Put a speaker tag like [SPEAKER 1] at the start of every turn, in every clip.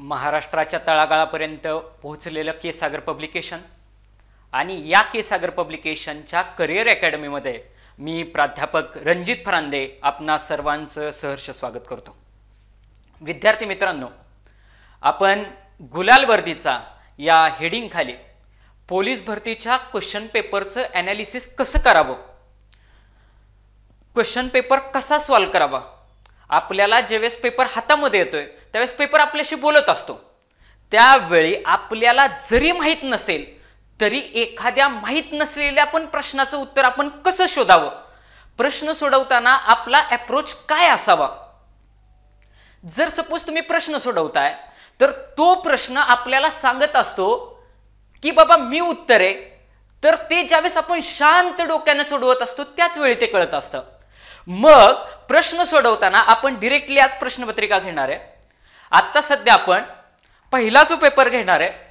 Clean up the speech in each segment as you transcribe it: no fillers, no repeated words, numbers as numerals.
[SPEAKER 1] महाराष्ट्राच्या तळागाळापर्यंत पोहोचलेलं केसागर पब्लिकेशन आणि या केसागर पब्लिकेशनच्या करिअर अकॅडमीमध्ये मी प्राध्यापक रणजित फरांदे आपणा सर्वांचं सहर्ष स्वागत करतो। विद्यार्थी मित्रांनो, आपण गुलाल वर्दीचा या हेडिंग खाली पोलीस भरतीच्या क्वेश्चन पेपरचं ॲनालिसिस कसं करावं, क्वेश्चन पेपर कसा सॉल्व करावा, आपल्याला ज्यावेळेस पेपर हातामध्ये येतोय त्यावेळेस पेपर आपल्याशी बोलत असतो, त्यावेळी आपल्याला जरी माहित नसेल तरी एखाद्या माहित नसलेल्या पण प्रश्नाचं उत्तर आपण कसं शोधावं, प्रश्न सोडवताना आपला अप्रोच काय असावा। जर सपोज तुम्ही प्रश्न सोडवताय तर तो प्रश्न आपल्याला सांगत असतो की बाबा मी उत्तर आहे, तर ते ज्यावेळेस आपण शांत डोक्याने सोडवत असतो त्याच वेळी ते कळत असतं। मग प्रश्न सोडवताना आपण डायरेक्टली आज प्रश्नपत्रिका घेणार आहे। आता सध्या आपण पहिला जो पेपर घेणार आहे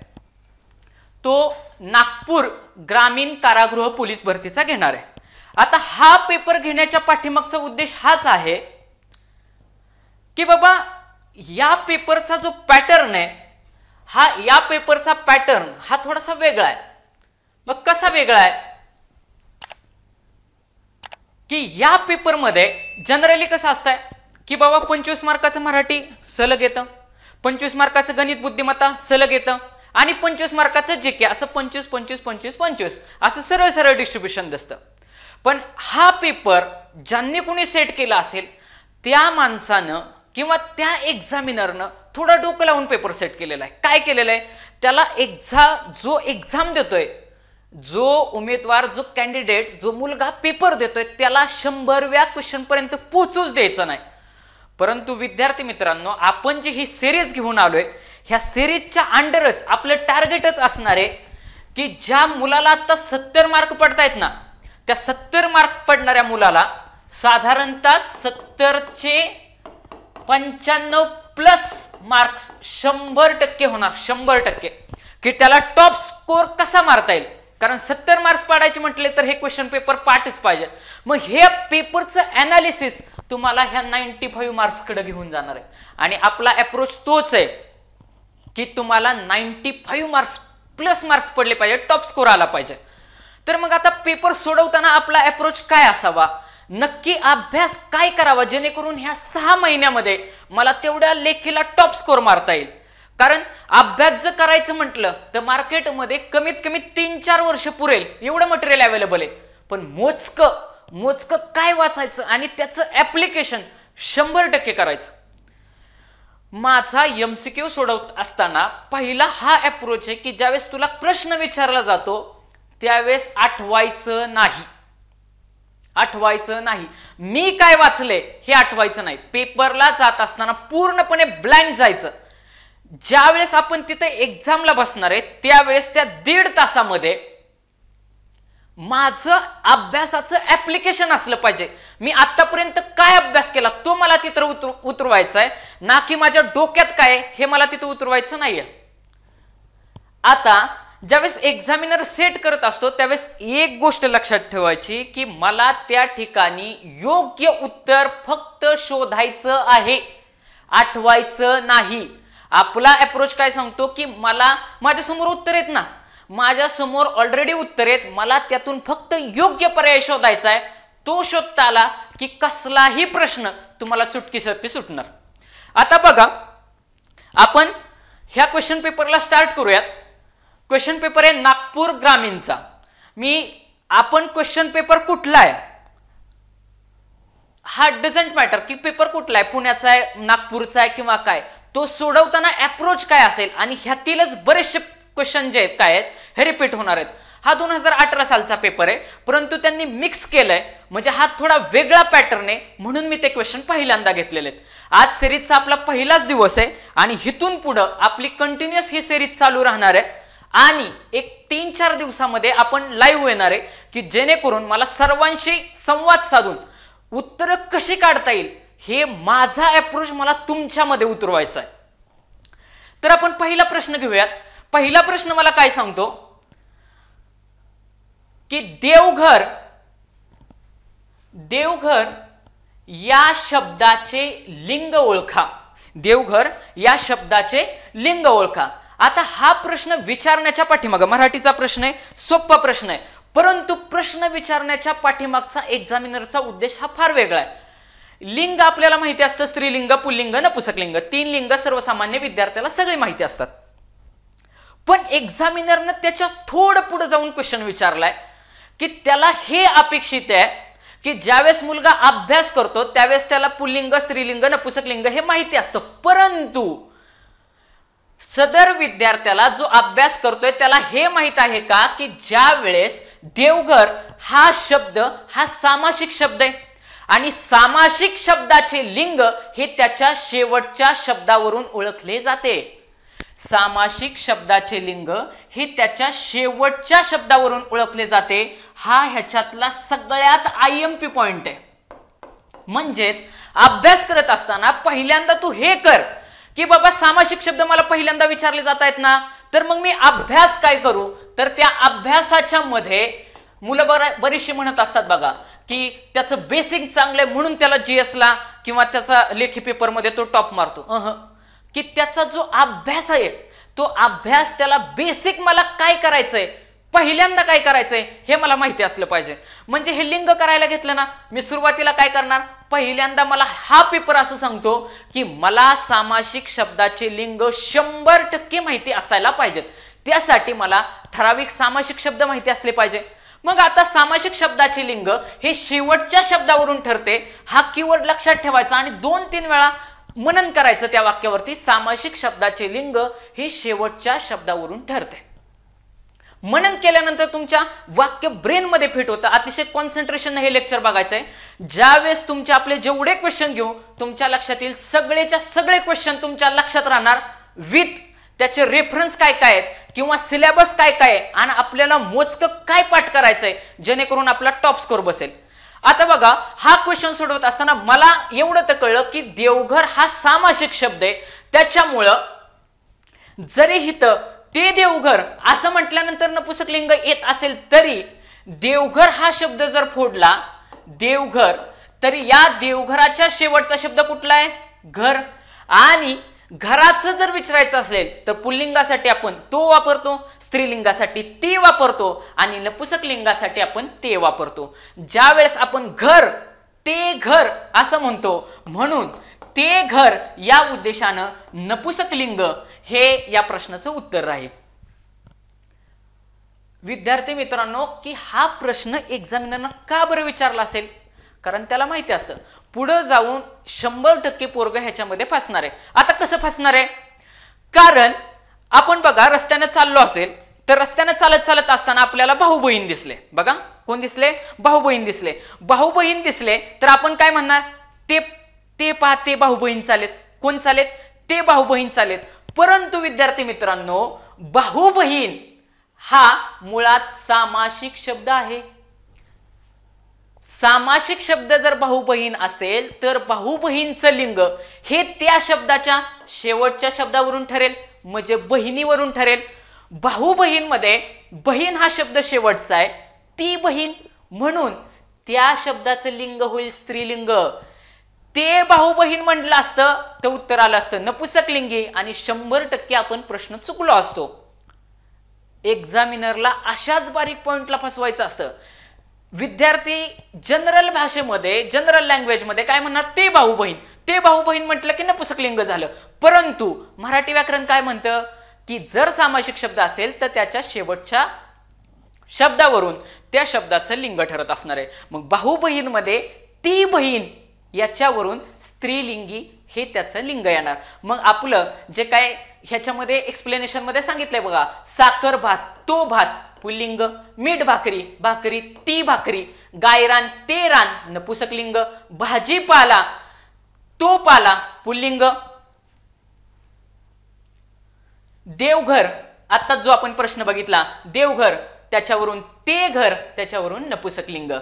[SPEAKER 1] तो नागपूर ग्रामीण कारागृह पोलीस भरतीचा घेणार आहे। आता हा पेपर घेण्याच्या पाठीमागचा उद्देश हाच आहे की बाबा या पेपरचा जो पॅटर्न आहे या पेपरचा पॅटर्न हा थोडासा वेगळा आहे। मग कसा वेगळा आहे की या पेपरमध्ये जनरली कसं असतंय की बाबा 25 मार्काचं मराठी सलग येतं, 25 मार्काचं गणित बुद्धिमत्ता सलग येतं आणि 25 मार्काचं जीके असं 25 25 25 25 असं सरळ सरळ डिस्ट्रीब्युशन दिसतं। पण हा पेपर ज्यांनी कोणी सेट केला असेल त्या माणसानं किंवा त्या एक्झामिनरनं थोडा डोकं लावून पेपर सेट केलेला आहे। काय केलेलं आहे, त्याला जो एक्झाम देतोय, जो उमेदवार, जो कॅन्डिडेट, जो मुलगा पेपर देतोय त्याला 100व्या क्वेश्चन पर्यंत पोहोचूच द्यायचं नाही। परंतु विद्यार्थी मित्रांनो, आपण जी ही सिरीज घेऊन आलोय ह्या सिरीजच्या अंडरच आपलं टार्गेटच असणार आहे की ज्या मुलाला आता 70 मार्क पडतायत ना, त्या 70 मार्क पडणाऱ्या मुलाला साधारणतः 70चे 95 प्लस मार्क्स 100% होणार, 100% की त्याला टॉप स्कोर कसा मारता येईल। कारण 70 मार्क्स पाडायचे म्हटले तर हे क्वेश्चन पेपर पाठच पाहिजे। मग हे पेपरचं ॲनालिसिस तुम्हाला ह्या 95 मार्क्स कडे घेऊन जाणार आहे आणि आपला अप्रोच तोच आहे की तुम्हाला 95 मार्क्स प्लस मार्क्स पडले पाहिजे, टॉप स्कोर आला पाहिजे। तर मग आता पेपर सोडवताना आपला अप्रोच काय असावा, नक्की अभ्यास काय करावा जेणेकरून ह्या 6 महिन्यामध्ये मला तेवढ्या लेखीला टॉप स्कोर मारता येईल। कारण अभ्यास जर करायचं म्हटलं तर मार्केटमध्ये कमीत कमी 3-4 वर्ष पुरेल एवढं मटेरियल अवेलेबल आहे। पण मोजकं काय वाचायचं आणि त्याचं ऍप्लिकेशन 100% करायचं। माझा MCQ सोडवत असताना पहिला हा अप्रोच आहे की ज्यावेळेस तुला प्रश्न विचारला जातो त्यावेळेस आठवायचं नाही, मी काय वाचले हे आठवायचं नाही। पेपरला जात असताना पूर्णपणे ब्लँक जायचं। ज्यावेळेस आपण तिथे एक्झामला बसणार आहे त्यावेळेस त्या 1.5 तासामध्ये माझं अभ्यासाचं ऍप्लिकेशन असलं पाहिजे। मी आतापर्यंत काय अभ्यास केला तो मला तिथं उतरवायचा आहे, ना की माझ्या डोक्यात काय हे मला तिथं उतरवायचं नाहीये। आता ज्यावेळेस एक्झामिनर सेट करत असतो त्यावेळेस एक गोष्ट लक्षात ठेवायची की मला त्या ठिकाणी योग्य उत्तर फक्त शोधायचं आहे, आठवायचं नाही। आपला अप्रोच काय सांगतो की मला माझ्यासमोर उत्तर आहेत ना, माझ्यासमोर ऑलरेडी उत्तर आहेत, मला त्यातून फक्त योग्य पर्याय शोधायचा आहे। तो शोधता आला की कसलाही प्रश्न तुम्हाला चुटकीसरती सुटणार। आता बघा, आपण ह्या क्वेश्चन पेपरला स्टार्ट करूयात। क्वेश्चन पेपर आहे नागपूर ग्रामीणचा। आपण क्वेश्चन पेपर कुठला आहे हा डझंट मॅटर की पेपर कुठला आहे, पुण्याचा आहे, नागपूरचा आहे किंवा काय, तो सोडवताना अप्रोच काय असेल आणि ह्यातीलच बरेचसे क्वेश्चन जे आहेत काय आहेत हे रिपीट होणार आहेत। हा 2018 सालचा पेपर आहे, परंतु त्यांनी मिक्स केलंय म्हणजे हा थोडा वेगळा पॅटर्न आहे म्हणून मी ते क्वेश्चन पहिल्यांदा घेतलेले आहेत। आज सिरीजचा आपला पहिलाच दिवस आहे आणि इथून पुढे आपली कंटिन्युअस ही सिरीज चालू राहणार आहे आणि एक 3-4 दिवसामध्ये आपण लाईव्ह येणार आहे की जेणेकरून मला सर्वांशी संवाद साधून उत्तर कशी काढता येईल हे माझा अप्रोच मला तुमच्यामध्ये उतरवायचा आहे। तर आपण पहिला प्रश्न घेऊयात। पहिला प्रश्न मला काय सांगतो की देवघर या शब्दाचे लिंग ओळखा। देवघर या शब्दाचे लिंग ओळखा. आता हा प्रश्न विचारण्याच्या पाठीमागं, मराठीचा प्रश्न आहे, सोपा प्रश्न आहे, परंतु प्रश्न विचारण्याच्या पाठीमागचा एक्झामिनरचा उद्देश हा फार वेगळा आहे. लिंग आपल्याला माहिती असतं, स्त्रीलिंग, पुल्लिंग, नपुसकलिंग, 3 लिंग सर्वसामान्य विद्यार्थ्याला सगळी माहिती असतात. पण एक्झामिनरनं त्याच्या थोडं पुढे जाऊन क्वेश्चन विचारलाय की त्याला हे अपेक्षित आहे की ज्यावेळेस मुलगा अभ्यास करतो त्यावेळेस त्याला पुल्लिंग, स्त्रीलिंग, नपुसकलिंग हे माहिती असतं, परंतु सदर विद्यार्थ्याला जो अभ्यास करतोय त्याला हे माहित आहे का की ज्या वेळेस देवघर हा शब्द हा सामासिक शब्द आहे आणि सामासिक शब्दाचे लिंग हे त्याच्या शेवटच्या शब्दावरून ओळखले जाते. सामासिक शब्दाचे लिंग हे त्याच्या शेवटच्या शब्दावरून ओळखले जाते. हा ह्याच्यातला सगळ्यात IMP पॉइंट आहे. म्हणजेच अभ्यास करत असताना पहिल्यांदा तू हे कर की बाबा सामासिक शब्द मला पहिल्यांदा विचारले जात आहेत ना, तर मग मी अभ्यास काय करू, तर त्या अभ्यासाच्या मध्ये मुलं बरीचशी म्हणत असतात बघा की त्याचं बेसिक चांगलं आहे म्हणून त्याला GS किंवा त्याचा लेखी पेपरमध्ये तो टॉप मारतो. की त्याचा जो अभ्यास आहे तो अभ्यास त्याला बेसिक मला काय करायचंय, पहिल्यांदा काय करायचंय हे मला माहिती असलं पाहिजे. म्हणजे हे लिंग करायला घेतलं ना, मी सुरुवातीला काय करणार, पहिल्यांदा मला हा पेपर असं सांगतो की मला सामासिक शब्दाचे लिंग 100% माहिती असायला पाहिजेत. त्यासाठी मला ठराविक सामासिक शब्द माहिती असले पाहिजे. मग आता सामासिक शब्दाचे लिंग हे शेवटच्या शब्दावरून ठरते. हा कीवर्ड लक्षात ठेवायचा आणि 2-3 वेळा मनन करायचं त्या वाक्यावरती. सामासिक शब्दाचे लिंग हे शेवटच्या शब्दावरून ठरते. मनन केल्यानंतर तुमच्या वाक्य ब्रेन मध्ये फिट होतं. अतिशय कॉन्सन्ट्रेशन हे लेक्चर बघायचंय. ज्यावेळेस तुमचे आपले जेवढे क्वेश्चन घेऊ तुमच्या लक्षात येईल, सगळेच्या सगळे क्वेश्चन तुमच्या लक्षात राहणार विथ त्याचे रेफरन्स काय काय आहेत किंवा सिलेबस काय काय आहे आणि आपल्याला मोजकं काय पाठ करायचंय जेणेकरून आपला टॉप स्कोर बसेल. आता बघा, हा क्वेश्चन सोडवत असताना मला एवढं तर कळलं की देवघर हा सामासिक शब्द आहे. त्याच्यामुळं जरी हिथं ते देवघर असं म्हटल्यानंतर नपुसकलिंग येत असेल तरी देवघर हा शब्द जर फोडला देवघर, तरी या देवघराच्या शेवटचा शब्द कुठला आहे, घर. आणि घराचं जर विचारायचं असेल तर पुल्लिंगासाठी आपण तो वापरतो, स्त्रीलिंगासाठी ती वापरतो आणि नपुसकलिंगासाठी आपण ते वापरतो. ज्या वेळेस आपण घर ते घर असं म्हणतो म्हणून ते घर या उद्देशानं नपुसकलिंग हे या प्रश्नाचं उत्तर राहील. विद्यार्थी मित्रांनो, की हा प्रश्न एक्झामिनरनं का बरं विचारला असेल, कारण त्याला माहिती असतं पुढे जाऊन 100% पोरग ह्याच्यामध्ये फसणार आहे. आता कसं फसणार आहे, कारण आपण बघा रस्त्याने चाललो असेल तर रस्त्याने चालत चालत असताना आपल्याला भाऊ बहीण दिसले. बघा कोण दिसले, भाऊ बहीण दिसले. भाऊ बहीण दिसले तर आपण काय म्हणणार, ते पहा ते भाऊ बहीण चालेत. कोण चालेत, ते भाऊ बहीण चालेत. परंतु विद्यार्थी मित्रांनो, भाऊ बहीण हा मुळात सामासिक शब्द आहे. सामासिक शब्द जर भाऊ बहीण असेल तर भाऊ बहीणचं लिंग हे त्या शब्दाच्या शेवटच्या शब्दावरून ठरेल, म्हणजे बहिणीवरून ठरेल. भाऊ बहीण मध्ये बहीण हा शब्द शेवटचा आहे, ती बहीण, म्हणून त्या शब्दाचं लिंग होईल स्त्रीलिंग. ते भाऊ बहीण म्हटलं असतं तर उत्तर आलं असतं नपुसकलिंगी आणि 100% आपण प्रश्न चुकलो असतो. एक्झामिनरला अशाच बारीक पॉइंटला फसवायचं असतं. विद्यार्थी जनरल भाषेमध्ये, जनरल लँग्वेज मध्ये काय म्हणणार, ते भाऊ बहीण, ते भाऊ बहीण म्हटलं की नपुसकलिंग झालं. परंतु मराठी व्याकरण काय म्हणतं की जर सामासिक शब्द असेल तर त्याच्या शेवटच्या शब्दावरून त्या शब्दाचं लिंग ठरत असणार आहे. मग भाऊ बहीण मध्ये ती बहीण याच्यावरून स्त्रीलिंगी हे त्याचं लिंग येणार. मग आपलं जे काय ह्याच्यामध्ये एक्सप्लेनेशन मध्ये सांगितलंय बघा, साखर भात, तो भात पुल्लिंग, मीठ भाकरी, भाकरी ती भाकरी, गायरान ते रान नपुसकलिंग, भाजीपाला तो पाला पुल्लिंग. देवघर, आता जो आपण प्रश्न बघितला देवघर, त्याच्यावरून ते घर, त्याच्यावरून नपुसकलिंग.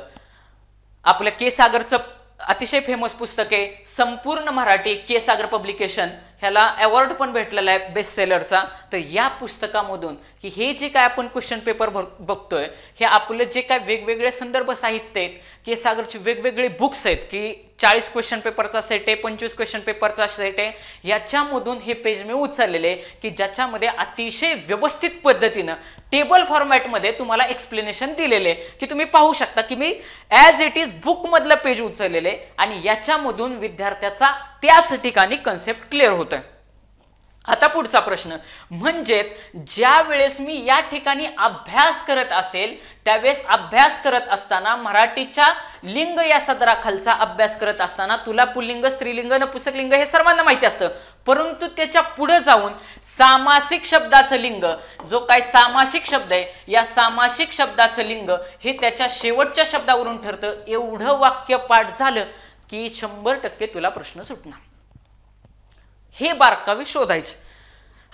[SPEAKER 1] आपलं के सागरचं अतिशय फेमस पुस्तक आहे संपूर्ण मराठी, के सागर पब्लिकेशन, ह्याला अवॉर्ड पण भेटलेला आहे बेस्ट सेलरचा. तर या पुस्तकामधून की हे जे काय आपण क्वेश्चन पेपर बघतोय हे आपलं जे काय वेगवेगळे संदर्भ साहित्य आहेत, के सागरचे वेगवेगळे बुक्स आहेत की 40 क्वेश्चन पेपरचा सेट आहे, 25 क्वेश्चन पेपरचा सेट आहे. याच्यामधून हे पेज मी उचललेले की ज्याच्यामध्ये अतिशय व्यवस्थित पद्धतीनं टेबल फॉर्मॅटमध्ये तुम्हाला एक्सप्लेनेशन दिलेले की तुम्ही पाहू शकता की मी ॲज इट इज बुक मधलं पेज उचललेले आणि याच्यामधून विद्यार्थ्याचा त्याच ठिकाणी कन्सेप्ट क्लिअर होतोय. आता पुढचा प्रश्न म्हणजेच ज्या वेळेस मी या ठिकाणी अभ्यास करत असेल त्यावेळेस अभ्यास करत असताना मराठीच्या लिंग या सदराखालचा अभ्यास करत असताना तुला पुल्लिंग, स्त्रीलिंग, नपुंसकलिंग हे सर्वांना माहिती असतं, परंतु त्याच्या पुढे जाऊन सामासिक शब्दाचं लिंग, जो काय सामासिक शब्द आहे या सामासिक शब्दाचं लिंग हे त्याच्या शेवटच्या शब्दावरून ठरतं. एवढं वाक्य पाठ झालं की 100% तुला प्रश्न सुटणार. हे बारकावे शोधायचे.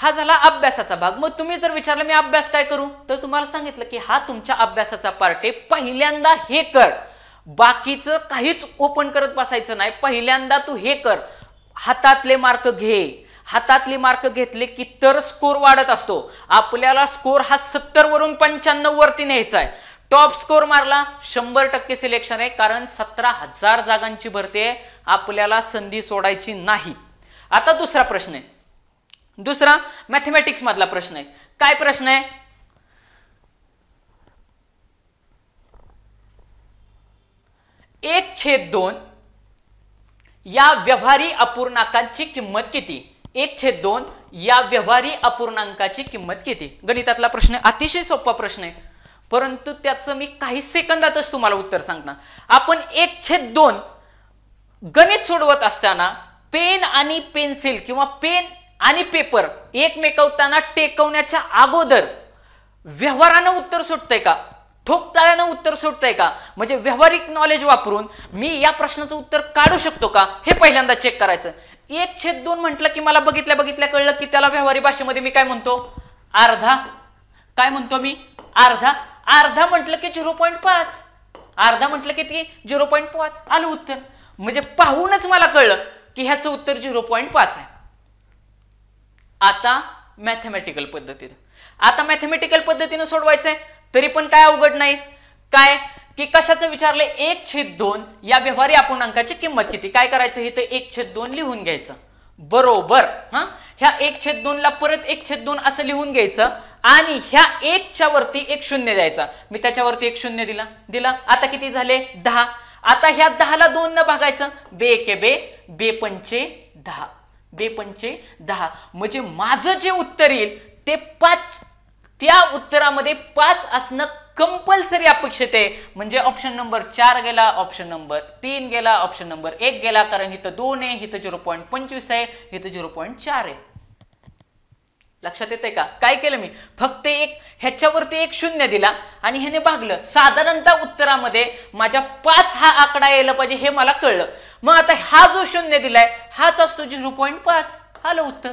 [SPEAKER 1] हा झाला अभ्यासाचा भाग. मग तुम्ही जर विचारलं मी अभ्यास काय करू, तर तुम्हाला सांगितलं की हा तुमच्या अभ्यासाचा पार्ट आहे. पहिल्यांदा हे कर, बाकीचं काहीच ओपन करत बसायचं नाही. पहिल्यांदा तू हे कर, हातातले मार्क घे. हातातले मार्क घेतले की तर स्कोर वाढत असतो. आपल्याला स्कोर हा 70 वरून 95 वरती न्यायचा आहे. टॉप स्कोर मारला 100% सिलेक्शन आहे, कारण 17,000 जागांची भरती आहे. आपल्याला संधी सोडायची नाही. आता दुसरा प्रश्न आहे, दुसरा मॅथमॅटिक्स मधला प्रश्न आहे. काय प्रश्न आहे? 1/2 या व्यवहारी अपूर्णांकाची किंमत किती? 1/2 या व्यवहारी अपूर्णांकाची किंमत किती? गणितातला प्रश्न आहे, अतिशय सोपा प्रश्न आहे, परंतु त्याचं मी काही सेकंदातच तुम्हाला उत्तर सांगणार. आपण 1/2 गणित सोडवत असताना पेन आणि पेन्सिल किंवा पेन आणि पेपर एकमेकांना टेकवण्याच्या अगोदर व्यवहारानं उत्तर सुटतंय का, ठोकताळ्यानं उत्तर सुटतंय का, म्हणजे व्यावहारिक नॉलेज वापरून मी या प्रश्नाचं उत्तर काढू शकतो का, हे पहिल्यांदा चेक करायचं. 1/2 म्हटलं की मला बघितल्या कळलं की त्याला व्यवहारी भाषेमध्ये मी काय म्हणतो? अर्धा. काय म्हणतो मी? अर्धा. अर्धा म्हटलं की 0.5. अर्धा म्हटलं की ती 0.5 आलं उत्तर. म्हणजे पाहूनच मला कळलं की ह्याचं उत्तर 0.5 आहे. आता मॅथमॅटिकल पद्धतीनं सोडवायचंय, तरी पण काय अवघड नाही. काय की कशाचं विचारलंय? 1/2 या व्यवहारी अपूर्णांकाची किंमत किती? काय करायचं? इथं 1/2 लिहून घ्यायचं. बरोबर. ह्या 1/2 ला परत 1/2 असं लिहून घ्यायचं आणि ह्या 1च्या वरती एक शून्य द्यायचा. मी त्याच्यावरती एक शून्य दिला. आता किती झाले? 10. आता ह्या 10 ला 2 न भागायचं. बे के बे, बे पंचे 10, बे पंचे 10. म्हणजे माझं जे उत्तर येईल ते 5, त्या उत्तरामध्ये 5 असणं कंपल्सरी अपेक्षित आहे. म्हणजे ऑप्शन नंबर 4 गेला, ऑप्शन नंबर 3 गेला, ऑप्शन नंबर 1 गेला, कारण इथं 2 आहे, इथं 0.25 आहे, इथं 0.4 आहे. लक्षात येतंय का? काय केलं मी? फक्त ह्याच्यावरती एक शून्य दिला आणि ह्याने भागलं. साधारणतः उत्तरामध्ये माझ्या 5 हा आकडा यायला पाहिजे हे मला कळलं. मग आता हा जो शून्य दिलाय हाच असतो 0.5. आलं उत्तर.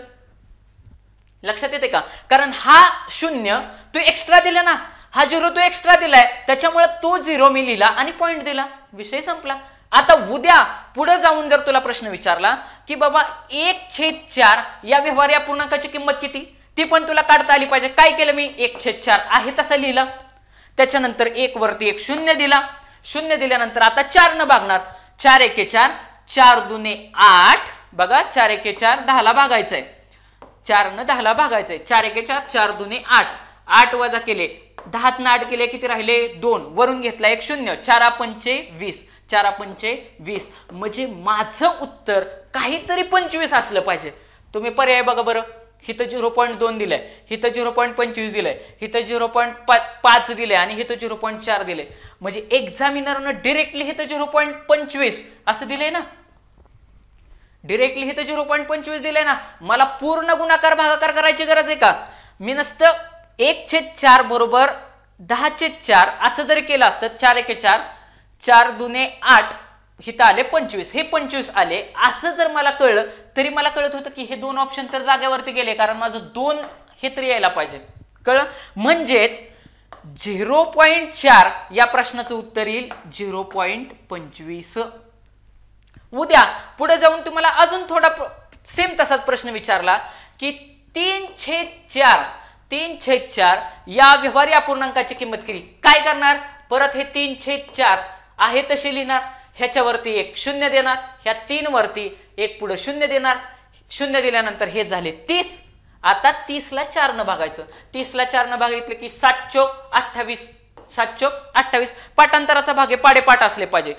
[SPEAKER 1] लक्षात येते का? कारण हा शून्य तू एक्स्ट्रा दिला ना, हा 0 तू एक्स्ट्रा दिलाय, त्याच्यामुळे तो 0 मी लिहिला आणि पॉइंट दिला, विषय संपला. आता उद्या पुढे जाऊन जर तुला प्रश्न विचारला की बाबा 1/4 या व्यवहारी अपूर्णांकाची किंमत किती, ती पण तुला काढता आली पाहिजे. काय केलं मी? 1/4 आहे तसं लिहिला, त्याच्यानंतर 1 वरती एक शून्य दिला. शून्य दिल्यानंतर आता 4 न भागणार. 4 एके 4, 4 दुने 8. बघा 4 एके 4, 10 ला भागायचंय. 4 न 10 ला भागायचंय. 4 एके 4, 4 दुने 8. 8 वजा केले, 10 न 8 केले, किती राहिले? 2. वरून घेतला एक शून्य. 4 पंचे 20, 4 पंचे 20. म्हणजे माझं उत्तर काहीतरी 25 असलं पाहिजे. तुम्ही पर्याय बघा बरं. हिथं 0.2 दिलंय, हिथं 0.25 दिलंय, हिथं 0.5 दिलंय आणि हिथं 0.4 दिलंय. म्हणजे एक्झामिनरनं डिरेक्टली हिथं 0.25 असं दिलंय ना, डिरेक्टली हिथं 0.25 दिलंय ना. मला पूर्ण गुणाकार भागाकार करायची गरज आहे का? मी नसतं 1/4 बरोबर 10/4 असं जरी केलं असतं. 4 एके 4, 4 दुने 8, हिथं आले 25, हे 25 आले. असं जर मला कळलं तरी मला कळत होतं की हे 2 ऑप्शन तर जागेवरती गेले, कारण माझं 2 हे तरी यायला पाहिजे. कळलं? म्हणजेच 0.4 या प्रश्नाचं उत्तर येईल 0.25. उद्या पुढे जाऊन तुम्हाला अजून थोडा सेम तसाच प्रश्न विचारला की 3/4 या व्यवहारी अपूर्णांकाची किंमत किती? काय करणार? परत हे 3/4 आहे तसे लिहिणार. ह्याच्यावरती एक शून्य देणार, ह्या 3 वरती एक पुढे शून्य देणार, शून्य दिल्यानंतर हे झाले 30. आता 30 ला 4 न भागायचं, 30 ला 4 न भागितलं की 7 चोक 28, 7 चोक 28. पाठांतराचा भाग हे पाडेपाठ असले पाहिजे.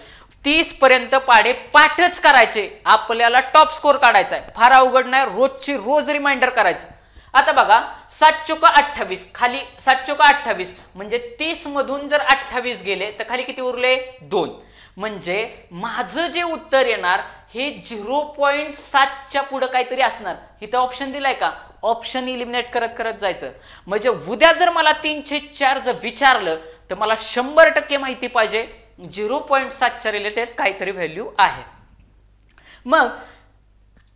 [SPEAKER 1] 30 पर्यंत पाढे पाठच करायचे. आपल्याला टॉप स्कोर काढायचा आहे, फार अवघड नाही, रोजची रोज रिमाइंडर करायचं. आता बघा 7 चोक 28, खाली 7 चोक 28 म्हणजे 30 मधून जर 28 गेले तर खाली किती उरले 2. म्हणजे माझं जे उत्तर येणार हे 0.7च्या पुढे काहीतरी असणार. इथं ऑप्शन दिलाय का, ऑप्शन इलिमिनेट करत करत जायचं. म्हणजे उद्या जर मला 3/4 जर विचारलं तर मला 100% माहिती पाहिजे 0.7च्या रिलेटेड काहीतरी व्हॅल्यू आहे. मग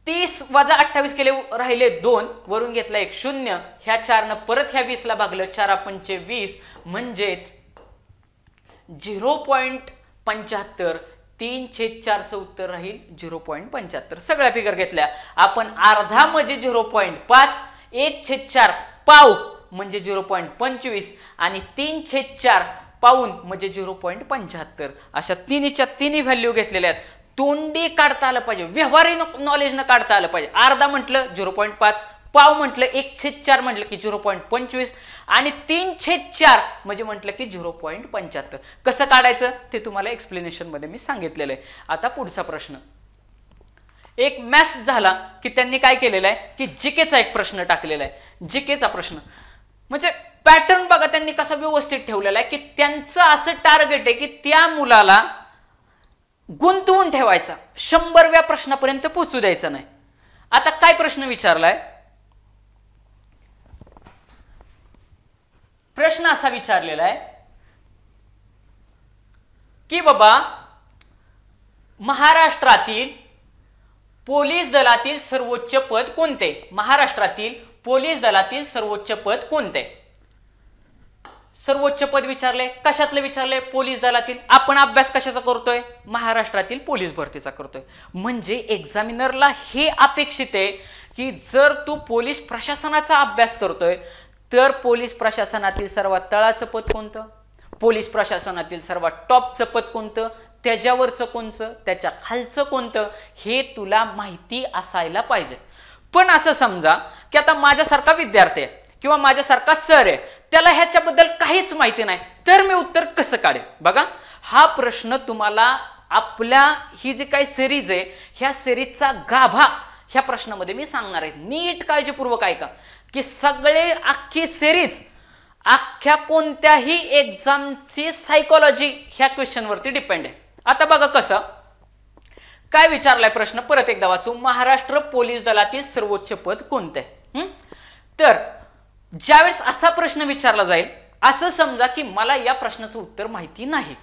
[SPEAKER 1] 30 वजा 28 केले, राहिले 2, वरून घेतला एक 0, ह्या 4 न परत ह्या 20 ला भागलं, 4 पंचे 20 म्हणजेच 0.75. 3/4चं उत्तर राहील 0.75. सगळ्या फिगर घेतल्या आपण. अर्धा म्हणजे 0.5, 1/4 पाव म्हणजे 0.25 आणि 3/4 पाऊन म्हणजे 0.75. अशा तिन्हीच्या तिन्ही व्हॅल्यू घेतलेल्या आहेत. तोंडी काढता आलं पाहिजे, व्यवहारी नॉलेज न काढता आलं पाहिजे. अर्धा म्हटलं 0.5, पाव म्हटलं 1/4 म्हटलं की 0.25 आणि 3/4 म्हणजे म्हटलं की 0.75. कसं काढायचं ते तुम्हाला एक्सप्लेनेशन मध्ये मी सांगितलेलं आहे. आता पुढचा प्रश्न, एक मॅथ्स झाला की त्यांनी काय केलेलं आहे की जीकेचा एक प्रश्न टाकलेला आहे. जीकेचा प्रश्न म्हणजे पॅटर्न बघा त्यांनी कसा व्यवस्थित ठेवलेला आहे की त्यांचं असं टार्गेट आहे की त्या मुलाला गुंतवून ठेवायचा, 100व्या प्रश्नापर्यंत पोहोचू द्यायचं नाही. आता काय प्रश्न विचारलाय, प्रश्न असा विचारलेला आहे की बाबा महाराष्ट्रातील पोलीस दलातील सर्वोच्च पद कोणते. महाराष्ट्रातील पोलीस दलातील सर्वोच्च पद कोणते. सर्वोच्च पद विचारले, कशातलं विचारले, पोलीस दलातील. आपण अभ्यास कशाचा करतोय, महाराष्ट्रातील पोलीस भरतीचा करतोय. म्हणजे एक्झामिनरला हे अपेक्षित आहे की जर तू पोलीस प्रशासनाचा अभ्यास करतोय तर पोलीस प्रशासनातील सर्वात तळाचं पद कोणतं, पोलीस प्रशासनातील सर्वात टॉपचं पद कोणतं, त्याच्यावरचं कोणतं, त्याच्या खालचं कोणतं, हे तुला माहिती असायला पाहिजे. पण असं समजा की आता माझ्यासारखा विद्यार्थी आहे किंवा माझ्यासारखा सर आहे, त्याला ह्याच्याबद्दल काहीच माहिती नाही, तर मी उत्तर कसं काढेन. बघा हा प्रश्न तुम्हाला आपल्या ही जी काही सिरीज आहे ह्या सिरीजचा गाभा ह्या प्रश्नामध्ये मी सांगणार आहे. नीट काळजीपूर्वक ऐका की सगळे अख्खी सिरीज अख्ख्या कोणत्याही एक्झामची सायकोलॉजी ह्या क्वेश्चन वरती डिपेंड आहे. आता बघा कसं काय विचारलाय प्रश्न, परत एकदा वाचू. महाराष्ट्र पोलीस दलातील सर्वोच्च पद कोणते. तर ज्यावेळेस असा प्रश्न विचारला जाईल, असं समजा की मला या प्रश्नाचं उत्तर माहिती नाही,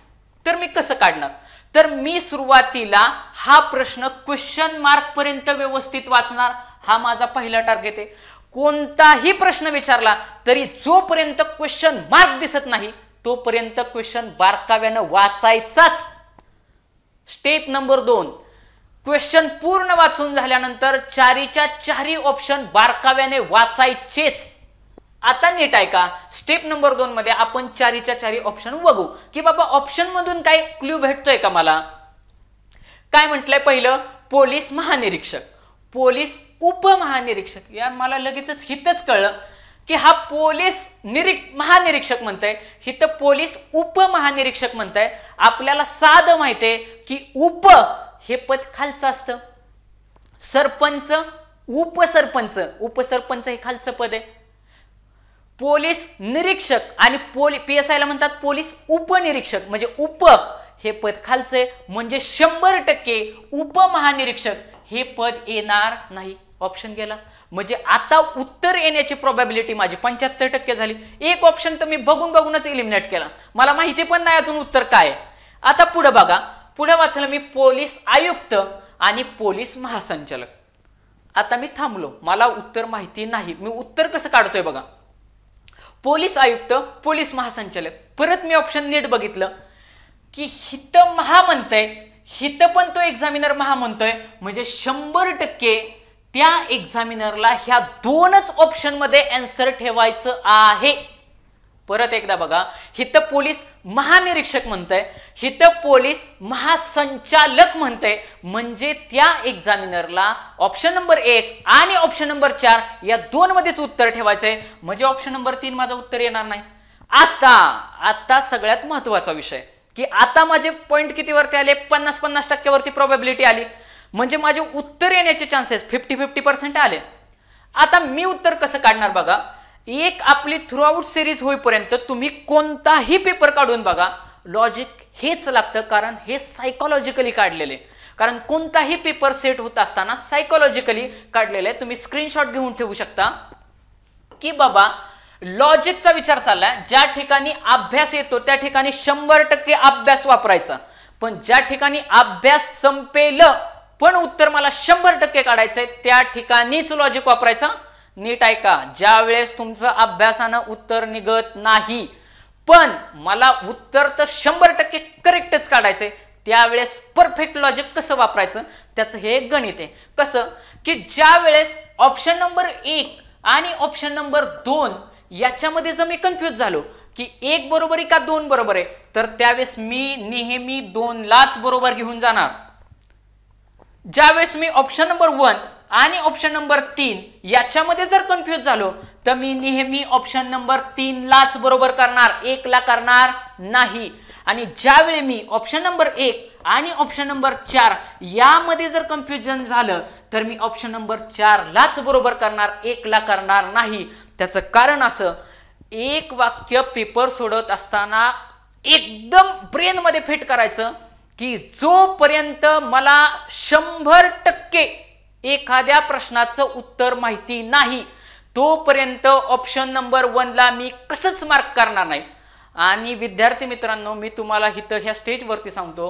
[SPEAKER 1] तर मी कसं काढणार. तर मी सुरुवातीला हा प्रश्न क्वेश्चन मार्क पर्यंत व्यवस्थित वाचणार. हा माझा पहिला टार्गेट आहे. कोणताही प्रश्न विचारला तरी जोपर्यंत क्वेश्चन मार्क दिसत नाही तोपर्यंत क्वेश्चन बारकाव्यानं वाचायचाच. स्टेप नंबर 2, क्वेश्चन पूर्ण वाचून झाल्यानंतर चारीच्या चारी ऑप्शन बारकाव्याने वाचायचेच. आता नीट ऐका, स्टेप नंबर 2 मध्ये आपण चारीच्या चारी ऑप्शन बघू की बाबा ऑप्शन मधून काय क्ल्यू भेटतोय का मला. काय म्हटलंय पहिलं, पोलीस महानिरीक्षक, पोलीस उपमहानिरीक्षक. या मला लगेचच हितच कळलं की हा पोलीस महानिरीक्षक म्हणताय, हित पोलीस उपमहानिरीक्षक म्हणताय. आपल्याला साधं माहितीये की उप हे पद खालचं असतं, सरपंच उपसरपंच, उपसरपंच हे खालचं पद आहे. पोलीस निरीक्षक आणि PSI ला म्हणतात पोलीस उपनिरीक्षक, म्हणजे उप हे पद खालचे. म्हणजे 100% उपमहानिरीक्षक हे पद येणार नाही. ऑप्शन गेला. म्हणजे आता उत्तर येण्याची प्रोबॅबिलिटी माझी 75% झाली. एक ऑप्शन तर मी बघूनच इलिमिनेट केला, मला माहिती पण नाही अजून उत्तर काय. आता पुढे बघा, पुढे वाचलं मी पोलीस आयुक्त आणि पोलीस महासंचालक. आता मी थांबलो, मला उत्तर माहिती नाही, मी उत्तर कसं काढतोय बघा. पोलीस आयुक्त, पोलीस महासंचालक. परत मी ऑप्शन नीट बघितलं की हित महा म्हणतंय, हित पण तो एक्झामिनर महा म्हणतोय. म्हणजे 100% त्या एक्झामिनरला ह्या दोनच ऑप्शन मध्ये आन्सर ठेवायचं आहे. परत एकदा बघा, हिथं पोलीस महानिरीक्षक म्हणतंय, हिथं पोलीस महासंचालक म्हणतंय, म्हणजे त्या एक्झामिनरला ऑप्शन नंबर 1 आणि ऑप्शन नंबर 4 या दोन मध्येच उत्तर ठेवायचंय, म्हणजे ऑप्शन नंबर 3 माझं उत्तर येणार नाही. आता सगळ्यात महत्वाचा विषय की आता माझे पॉइंट किती वरती आले, 50% वरती प्रोबॅबिलिटी आली, म्हणजे माझे उत्तर येण्याचे चान्सेस 50-50% आले. आता मी उत्तर कसं काढणार बघा, एक आपली थ्रू आउट सिरीज होईपर्यंत तुम्ही कोणताही पेपर काढून बघा, लॉजिक हेच लागतं, कारण हे सायकोलॉजिकली काढलेले, कारण कोणताही पेपर सेट होत असताना सायकोलॉजिकली काढलेले. तुम्ही स्क्रीनशॉट घेऊन ठेवू शकता की बाबा लॉजिकचा विचार चाललाय, ज्या ठिकाणी अभ्यास येतो त्या ठिकाणी 100% अभ्यास वापरायचा, पण ज्या ठिकाणी अभ्यास संपेल पण उत्तर मला 100% काढायचंय त्या ठिकाणीच लॉजिक वापरायचा. नीट ऐका, ज्या वेळेस तुमचं अभ्यासानं उत्तर निघत नाही पण मला उत्तर तर 100% करेक्टच काढायचंय, त्यावेळेस परफेक्ट लॉजिक कसं वापरायचं त्याचं हे एक गणित आहे. कसं की ज्या वेळेस ऑप्शन नंबर 1 आणि ऑप्शन नंबर 2 याच्यामध्ये जर मी कन्फ्यूज झालो की 1 बरोबर आहे का 2 बरोबर आहे, तर त्यावेळेस मी नेहमी 2 लाच बरोबर घेऊन जाणार. ज्यावेळेस मी ऑप्शन नंबर 1 आणि ऑप्शन नंबर 3 याच्यामध्ये जर कन्फ्यूज झालो तर मी नेहमी ऑप्शन नंबर 3 लाच बरोबर करणार, 1 ला करणार नाही. आणि ज्यावेळी मी ऑप्शन नंबर 1 आणि ऑप्शन नंबर 4 यामध्ये जर कन्फ्युजन झालं तर मी ऑप्शन नंबर 4 लाच बरोबर करणार, 1 ला करणार नाही. त्याचं कारण असं, एक वाक्य पेपर सोडत असताना एकदम ब्रेन मध्ये फिट करायचं की जोपर्यंत मला 100% एखाद्या प्रश्नाचं उत्तर माहिती नाही तोपर्यंत ऑप्शन नंबर 1 ला मी कसंच मार्क करणार नाही. आणि विद्यार्थी मित्रांनो, मी तुम्हाला इथं ह्या स्टेजवरती सांगतो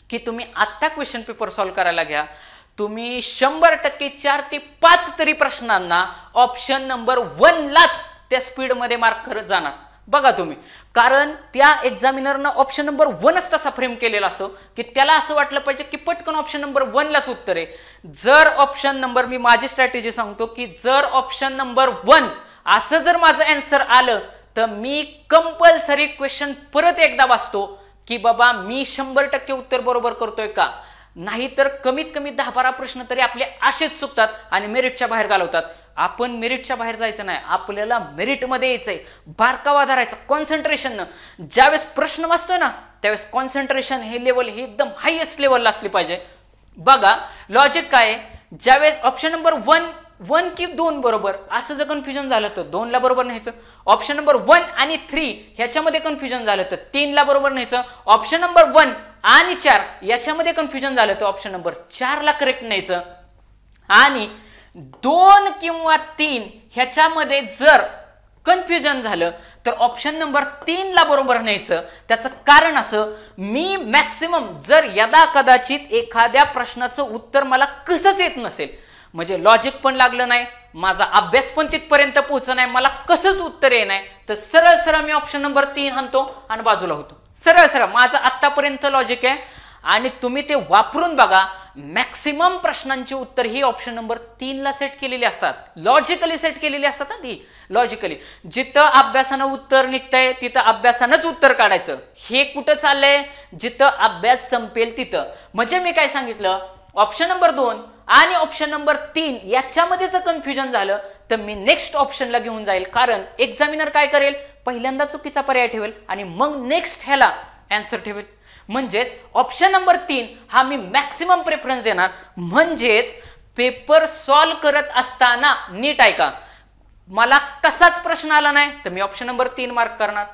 [SPEAKER 1] की तुम्ही आत्ता क्वेश्चन पेपर सॉल्व्ह करायला घ्या, तुम्ही 100% 4 ते 5 तरी प्रश्नांना ऑप्शन नंबर 1 लाच त्या स्पीडमध्ये मार्क करत जाणार. बघा तुम्ही, कारण त्या एक्झामिनरनं ऑप्शन नंबर 1च तसा फ्रेम केलेला असतो की त्याला असं वाटलं पाहिजे की पटकन ऑप्शन नंबर 1 लाच उत्तर आहे. जर ऑप्शन नंबर, मी माझी स्ट्रॅटेजी सांगतो की जर ऑप्शन नंबर 1 असं जर माझं आन्सर आलं तर मी कंपल्सरी क्वेश्चन परत एकदा वाचतो की बाबा मी 100% उत्तर बरोबर करतोय का, नाहीतर कमीत कमी 10-12 प्रश्न तरी आपले असेच चुकतात आणि मेरिटच्या बाहेर घालवतात. आपण मेरिटच्या बाहेर जायचं नाही, आपल्याला मेरिटमध्ये यायचंय, बारकावा धरायचा कॉन्सन्ट्रेशन. ज्यावेळेस प्रश्न वाचतोय ना त्यावेळेस कॉन्सन्ट्रेशन हे लेवल हे एकदम हायेस्ट लेवलला असली पाहिजे. बघा लॉजिक काय, ज्यावेळेस ऑप्शन नंबर 1 की 2 बरोबर असं जर कन्फ्युजन झालं तर 2 ला बरोबर न्यायचं. ऑप्शन नंबर 1 आणि 3 ह्याच्यामध्ये कन्फ्युजन झालं तर 3 ला बरोबर न्यायचं. ऑप्शन नंबर 1 आणि 4 याच्यामध्ये कन्फ्युजन झालं तर ऑप्शन नंबर 4 ला करेक्ट न्यायचं. आणि 2 किंवा 3 ह्याच्यामध्ये जर कन्फ्युजन झालं तर ऑप्शन नंबर 3 ला बरोबर न्यायचं. त्याचं कारण असं, मी मॅक्सिमम जर यदा कदाचित एखाद्या प्रश्नाचं उत्तर मला कसंच येत नसेल, म्हणजे लॉजिक पण लागलं नाही, माझा अभ्यास पण तिथपर्यंत पोहोचला नाही, मला कसंच उत्तर येत नाही, तर सरळ सरळ मी ऑप्शन नंबर 3 आणतो आणि बाजूला होतो. सरळ सरळ माझं आतापर्यंत लॉजिक आहे आणि तुम्ही ते वापरून बघा. मॅक्सिमम प्रश्नांची उत्तर ही ऑप्शन नंबर 3 ला सेट केलेली असतात, लॉजिकली सेट केलेली असतात. ती लॉजिकली जिथं अभ्यासानं उत्तर निघतंय तिथं अभ्यासानंच उत्तर काढायचं. हे कुठं चाललंय, जिथं अभ्यास संपेल तिथं. म्हणजे मी काय सांगितलं, ऑप्शन नंबर 2 आणि ऑप्शन नंबर 3 याच्यामध्ये जर कन्फ्युजन झालं तर मी नेक्स्ट ऑप्शनला घेऊन जाईल, कारण एक्झामिनर काय करेल, पहिल्यांदा चुकीचा पर्याय ठेवेल आणि मग नेक्स्ट ह्याला आन्सर ठेवेल. म्हणजेच ऑप्शन नंबर 3 हा मी मॅक्सिमम प्रेफरन्स देणार. म्हणजेच पेपर सॉल्व्ह करत असताना नीट ऐका, मला कसाच प्रश्न आला नाही तर मी ऑप्शन नंबर 3 मार्क करणार,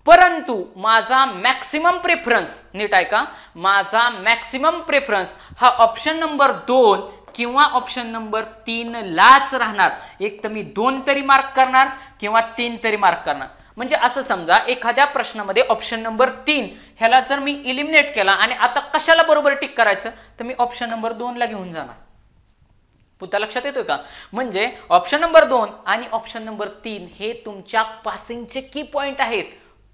[SPEAKER 1] परंतु माझा मॅक्सिमम प्रेफरन्स, नीट ऐका, माझा मॅक्सिमम प्रेफरन्स हा ऑप्शन नंबर 2 किंवा ऑप्शन नंबर 3 लाच राहणार. एक तर मी 2 तरी मार्क करणार किंवा 3 तरी मार्क करणार. म्हणजे असं समजा एखाद्या प्रश्नामध्ये ऑप्शन नंबर 3 ह्याला जर मी इलिमिनेट केला आणि आता कशाला बरोबर टिक करायचं तर मी ऑप्शन नंबर 2 ला घेऊन जाणार. पुन्हा लक्षात येतोय का? म्हणजे ऑप्शन नंबर 2 आणि ऑप्शन नंबर 3 हे तुमच्या पासिंगचे की पॉइंट आहेत,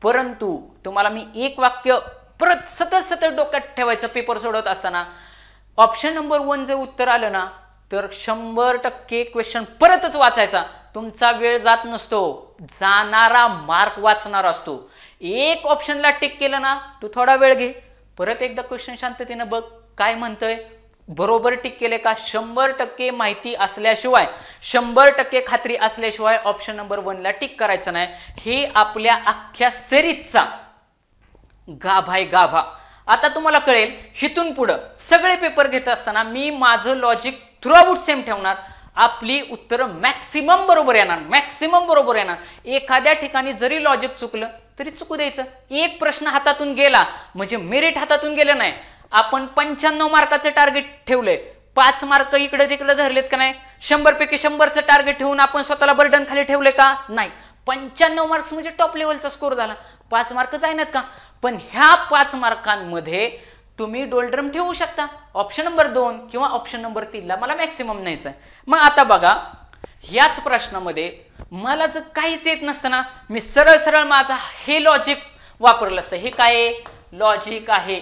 [SPEAKER 1] परंतु तुम्हाला मी एक वाक्य परत सतत डोक्यात ठेवायचं पेपर सोडवत असताना. ऑप्शन नंबर 1 जर उत्तर आलं ना तर 100% क्वेश्चन परतच वाचायचा, तुमचा वेळ जात नसतो. जाणारा मार्क वाचणार असतो. एक ऑप्शनला टिक केलं ना, तू थोडा वेळ घे, परत एकदा क्वेश्चन शांततेनं बघ काय म्हणतंय, बरोबर टिक केले का. 100% माहिती असल्याशिवाय, 100% खात्री असल्याशिवाय ऑप्शन नंबर 1 ला टिक करायचं नाही. हे आपल्या अख्ख्या सिरीजचा गाभा आहे, गाभा. आता तुम्हाला कळेल हिथून पुढं सगळे पेपर घेत असताना मी माझं लॉजिक थ्रूआउट सेम ठेवणार. आपली उत्तरं मॅक्सिमम बरोबर येणार, मॅक्सिमम बरोबर येणार. एखाद्या ठिकाणी जरी लॉजिक चुकलं तरी चुकू द्यायचं. एक प्रश्न हातातून गेला म्हणजे मेरिट हातातून गेलं नाही. आपण 95 मार्काचं टार्गेट ठेवलंय, 5 मार्क इकडे तिकडे धरलेत का नाही. 100 पैकी 100चं टार्गेट ठेवून आपण स्वतःला बर्डन खाली ठेवले का नाही. 95 मार्क्स म्हणजे टॉप लेवलचा स्कोर झाला. 5 मार्क जाईनात का. पण ह्या 5 मार्कांमध्ये तुम्ही डोलड्रम ठेवू शकता. ऑप्शन नंबर 2 किंवा ऑप्शन नंबर 3 ला मला मॅक्सिमम न्यायचं आहे. मग आता बघा, ह्याच प्रश्नामध्ये मला जर काहीच येत नसतं ना, मी सरळ सरळ माझा हे लॉजिक वापरलं असतं. हे काय लॉजिक आहे,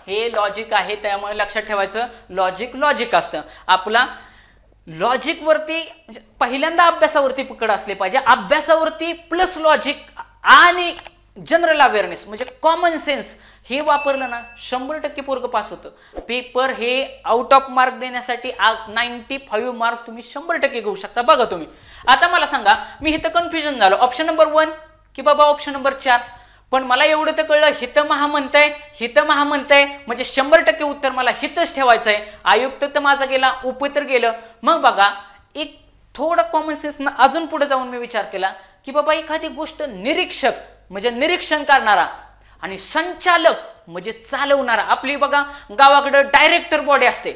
[SPEAKER 1] हे लॉजिक आहे. त्यामुळे लक्षात ठेवायचं, लॉजिक लॉजिक असतं. आपला लॉजिक वरती पहिल्यांदा अभ्यासावरती पकड असले पाहिजे. अभ्यासावरती प्लस लॉजिक आणि जनरल अवेअरनेस म्हणजे कॉमन सेन्स हे वापरलं ना, 100% पोरग पास होतं. पेपर हे आउट ऑफ मार्क देण्यासाठी 95 मार्क तुम्ही 100% घेऊ शकता. बघा तुम्ही आता मला सांगा, मी इथं कन्फ्युजन झालो ऑप्शन नंबर 1 की बाबा ऑप्शन नंबर 4. पण मला एवढं तर कळलं, हितं महा म्हणताय, हितं महा म्हणताय म्हणजे 100% उत्तर मला हितच ठेवायचं आहे. आयुक्त तर माझा गेला, उप तर गेलं. मग बघा, एक थोडं कॉमन सेन्स अजून पुढे जाऊन मी विचार केला की बाबा एखादी गोष्ट निरीक्षक म्हणजे निरीक्षण करणारा आणि संचालक म्हणजे चालवणारा. आपली बघा गावाकडे डायरेक्टर बॉडी असते,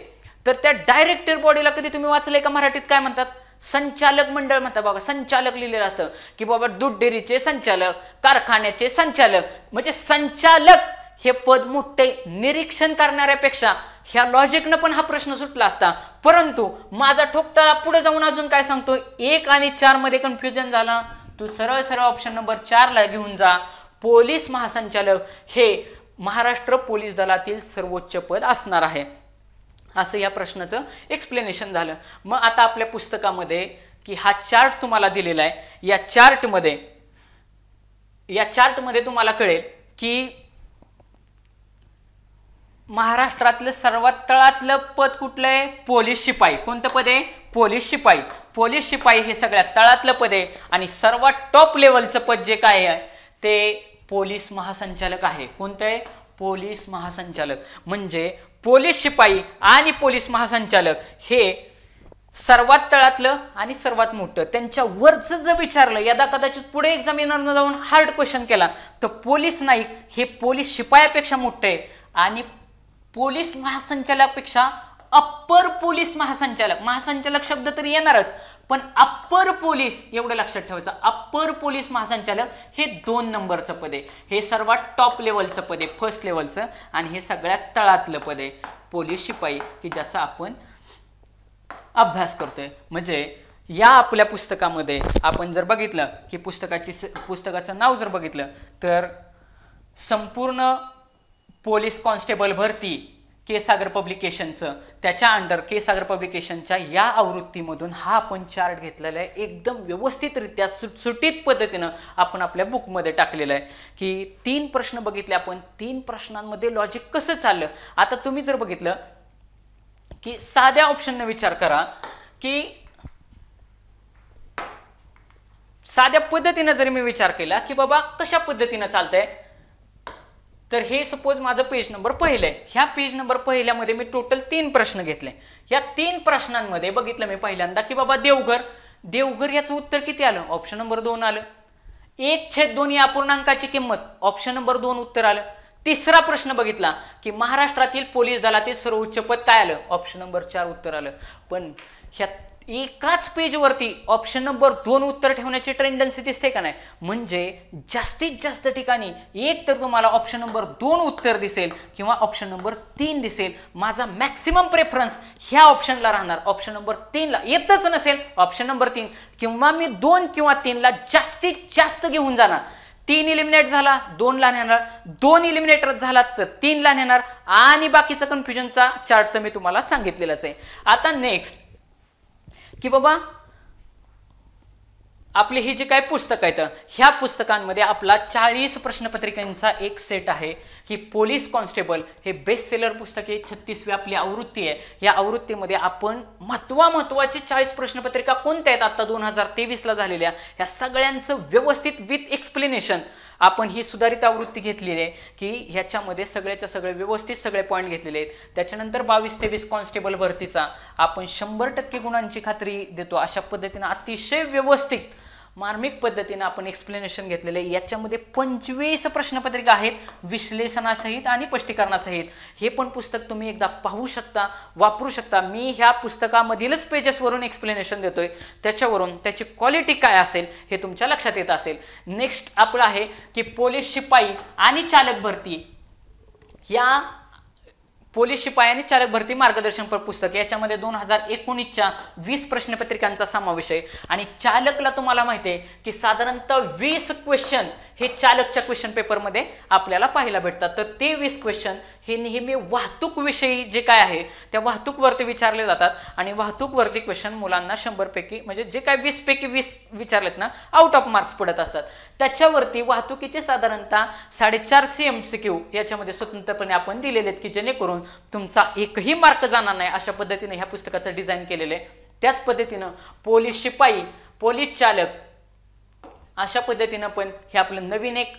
[SPEAKER 1] तर त्या डायरेक्टर बॉडीला कधी तुम्ही वाचलंय का मराठीत काय म्हणतात, संचालक मंडळ म्हणतात. बघा संचालक लिहिलेलं असतं की बाबा दूध डेअरीचे संचालक, कारखान्याचे संचालक. म्हणजे संचालक हे पद मोठे, निरीक्षण करणाऱ्यापेक्षा ह्या लॉजिकनं पण हा प्रश्न सुटला असता. परंतु माझा ठोकताळा पुढे जाऊन अजून काय सांगतो, 1 आणि 4 मध्ये कन्फ्युजन झाला, तू सरळ सरळ ऑप्शन नंबर 4 ला घेऊन जा. पोलीस महासंचालक हे महाराष्ट्र पोलीस दलातील सर्वोच्च पद असणार आहे. असं या प्रश्नाचं एक्सप्लेनेशन झालं. मग आता आपल्या पुस्तकामध्ये की हा चार्ट तुम्हाला दिलेला आहे, या चार्टमध्ये तुम्हाला कळेल की महाराष्ट्रातलं सर्वात तळातलं पद कुठलं आहे, पोलीस शिपाई. कोणतं पद आहे, पोलीस शिपाई. पोलीस शिपाई हे सगळ्यात तळातलं पद आहे. आणि सर्वात टॉप लेवलचं पद जे काय आहे ते पोलीस महासंचालक आहे. कोणतं आहे, पोलीस महासंचालक. म्हणजे पोलीस शिपाई आणि पोलीस महासंचालक हे सर्वात तळातलं आणि सर्वात मोठं. त्यांच्या वरचं जर विचारलं, यदा कदाचित पुढे एक्झामिनरनं जाऊन हार्ड क्वेश्चन केला तर पोलीस नाईक हे पोलीस शिपायापेक्षा मोठे आहे. आणि पोलीस महासंचालकापेक्षा अप्पर पोलीस महासंचालक, महासंचालक शब्द तरी येणारच, पण अप्पर पोलीस एवढं लक्षात ठेवायचं, अप्पर पोलीस महासंचालक हे 2 नंबरचं पद आहे. हे सर्वात टॉप लेवलचं पद आहे, फर्स्ट लेवलचं. आणि हे सगळ्यात तळातलं पद आहे पोलीस शिपाई, की ज्याचा आपण अभ्यास करतोय. म्हणजे या आपल्या पुस्तकामध्ये आपण जर बघितलं की पुस्तकाचं नाव जर बघितलं तर संपूर्ण पोलीस कॉन्स्टेबल भरती के सागर पब्लिकेशनचं, त्याच्या अंडर के सागर पब्लिकेशनच्या या आवृत्तीमधून हा आपण चार्ट घेतलेला आहे. एकदम व्यवस्थितरित्या सुटसुटीत पद्धतीनं आपण आपल्या बुकमध्ये टाकलेलं आहे की 3 प्रश्न बघितले आपण, 3 प्रश्नांमध्ये लॉजिक कसं चाललं. आता तुम्ही जर बघितलं की साध्या ऑप्शनने विचार करा की साध्या पद्धतीने जरी मी विचार केला की बाबा कशा पद्धतीने चालतंय, तर हे सपोज माझं पेज नंबर 1 आहे. ह्या पेज नंबर 1 मध्ये मी टोटल 3 प्रश्न घेतले. या 3 प्रश्नांमध्ये बघितलं मी पहिल्यांदा की बाबा देवघर याचं उत्तर किती आलं, ऑप्शन नंबर 2 आलं. 1/2 या अपूर्णांकाची किंमत, ऑप्शन नंबर 2 उत्तर आलं. तिसरा प्रश्न बघितला की महाराष्ट्रातील पोलीस दलातील सर्वोच्च पद काय आलं, ऑप्शन नंबर 4 उत्तर आलं. पण ह्या एकाच पेजवरती ऑप्शन नंबर 2 उत्तर ठेवण्याची टेंडन्सी दिसते का नाही. म्हणजे जास्तीत जास्त ठिकाणी एक तर तुम्हाला ऑप्शन नंबर 2 उत्तर दिसेल किंवा ऑप्शन नंबर 3 दिसेल. माझा मॅक्सिमम प्रेफरन्स ह्या ऑप्शनला राहणार, ऑप्शन नंबर 3 ला. येतच नसेल ऑप्शन नंबर 3 किंवा मी 2 किंवा 3 ला जास्तीत जास्त घेऊन जाणार. 3 इलिमिनेट झाला 2 ला नेणार, 2 इलिमिनेटर झाला तर 3 ला नेणार. आणि बाकीचा कन्फ्युजनचा चार्ट तर मी तुम्हाला सांगितलेलाच आहे. आता नेक्स्ट की बाबा आपली ही जी काय पुस्तक आहेत ह्या पुस्तकांमध्ये आपला 40 प्रश्नपत्रिकांचा एक सेट आहे की पोलीस कॉन्स्टेबल हे बेस्ट सेलर पुस्तक आहे. 36वी आपली आवृत्ती आहे. या आवृत्तीमध्ये आपण महत्वाची 40 प्रश्नपत्रिका कोणत्या आहेत आता 2023 ला झालेल्या ह्या सगळ्यांचं व्यवस्थित विथ एक्सप्लेनेशन आपण ही सुधारित आवृत्ती घेतलेली आहे की ह्याच्यामध्ये सगळ्याच्या सगळे व्यवस्थित सगळे पॉईंट घेतलेले आहेत. त्याच्यानंतर 22-23 कॉन्स्टेबल भरतीचा आपण 100% गुणांची खात्री देतो अशा पद्धतीने अतिशय व्यवस्थित मार्मिक पद्धतीने आपण एक्सप्लेनेशन घेतलेले आहे. याच्यामध्ये 25 प्रश्नपत्रिका आहेत विश्लेषणासहित आणि स्पष्टीकरणासहित. हे पण पुस्तक तुम्ही एकदा पाहू शकता, वापरू शकता. मी ह्या पुस्तकामधीलच पेजेसवरून एक्सप्लेनेशन देतोय, त्याच्यावरून त्याची क्वालिटी काय असेल हे तुमच्या लक्षात येत असेल. नेक्स्ट आपलं आहे की पोलीस शिपाई आणि चालक भरती. या पोलीस शिपाई आणि चालक भरती मार्गदर्शनपर पुस्तक याच्यामध्ये 2019च्या 20 प्रश्नपत्रिकांचा समावेश आहे. आणि चालकला तुम्हाला माहिती आहे की साधारणतः 20 क्वेश्चन हे चालकच्या क्वेश्चन पेपरमध्ये आपल्याला पाहायला भेटतात. तर ते 20 क्वेश्चन हे नेहमी वाहतूक विषयी जे काय आहे त्या वाहतूकवरती विचारले जातात. आणि वाहतूकवरती क्वेश्चन मुलांना 100 पैकी म्हणजे जे काय 20 पैकी 20 विचारलेत ना आउट ऑफ मार्क्स पडत असतात. त्याच्यावरती वाहतुकीचे साधारणतः 450 MCQ याच्यामध्ये स्वतंत्रपणे आपण दिलेले आहेत की जेणेकरून तुमचा एकही मार्क जाणार नाही अशा पद्धतीने ह्या पुस्तकाचं डिझाईन केलेलं आहे. त्याच पद्धतीनं पोलीस शिपाई, पोलीस चालक अशा पद्धतीनं पण हे आपलं नवीन एक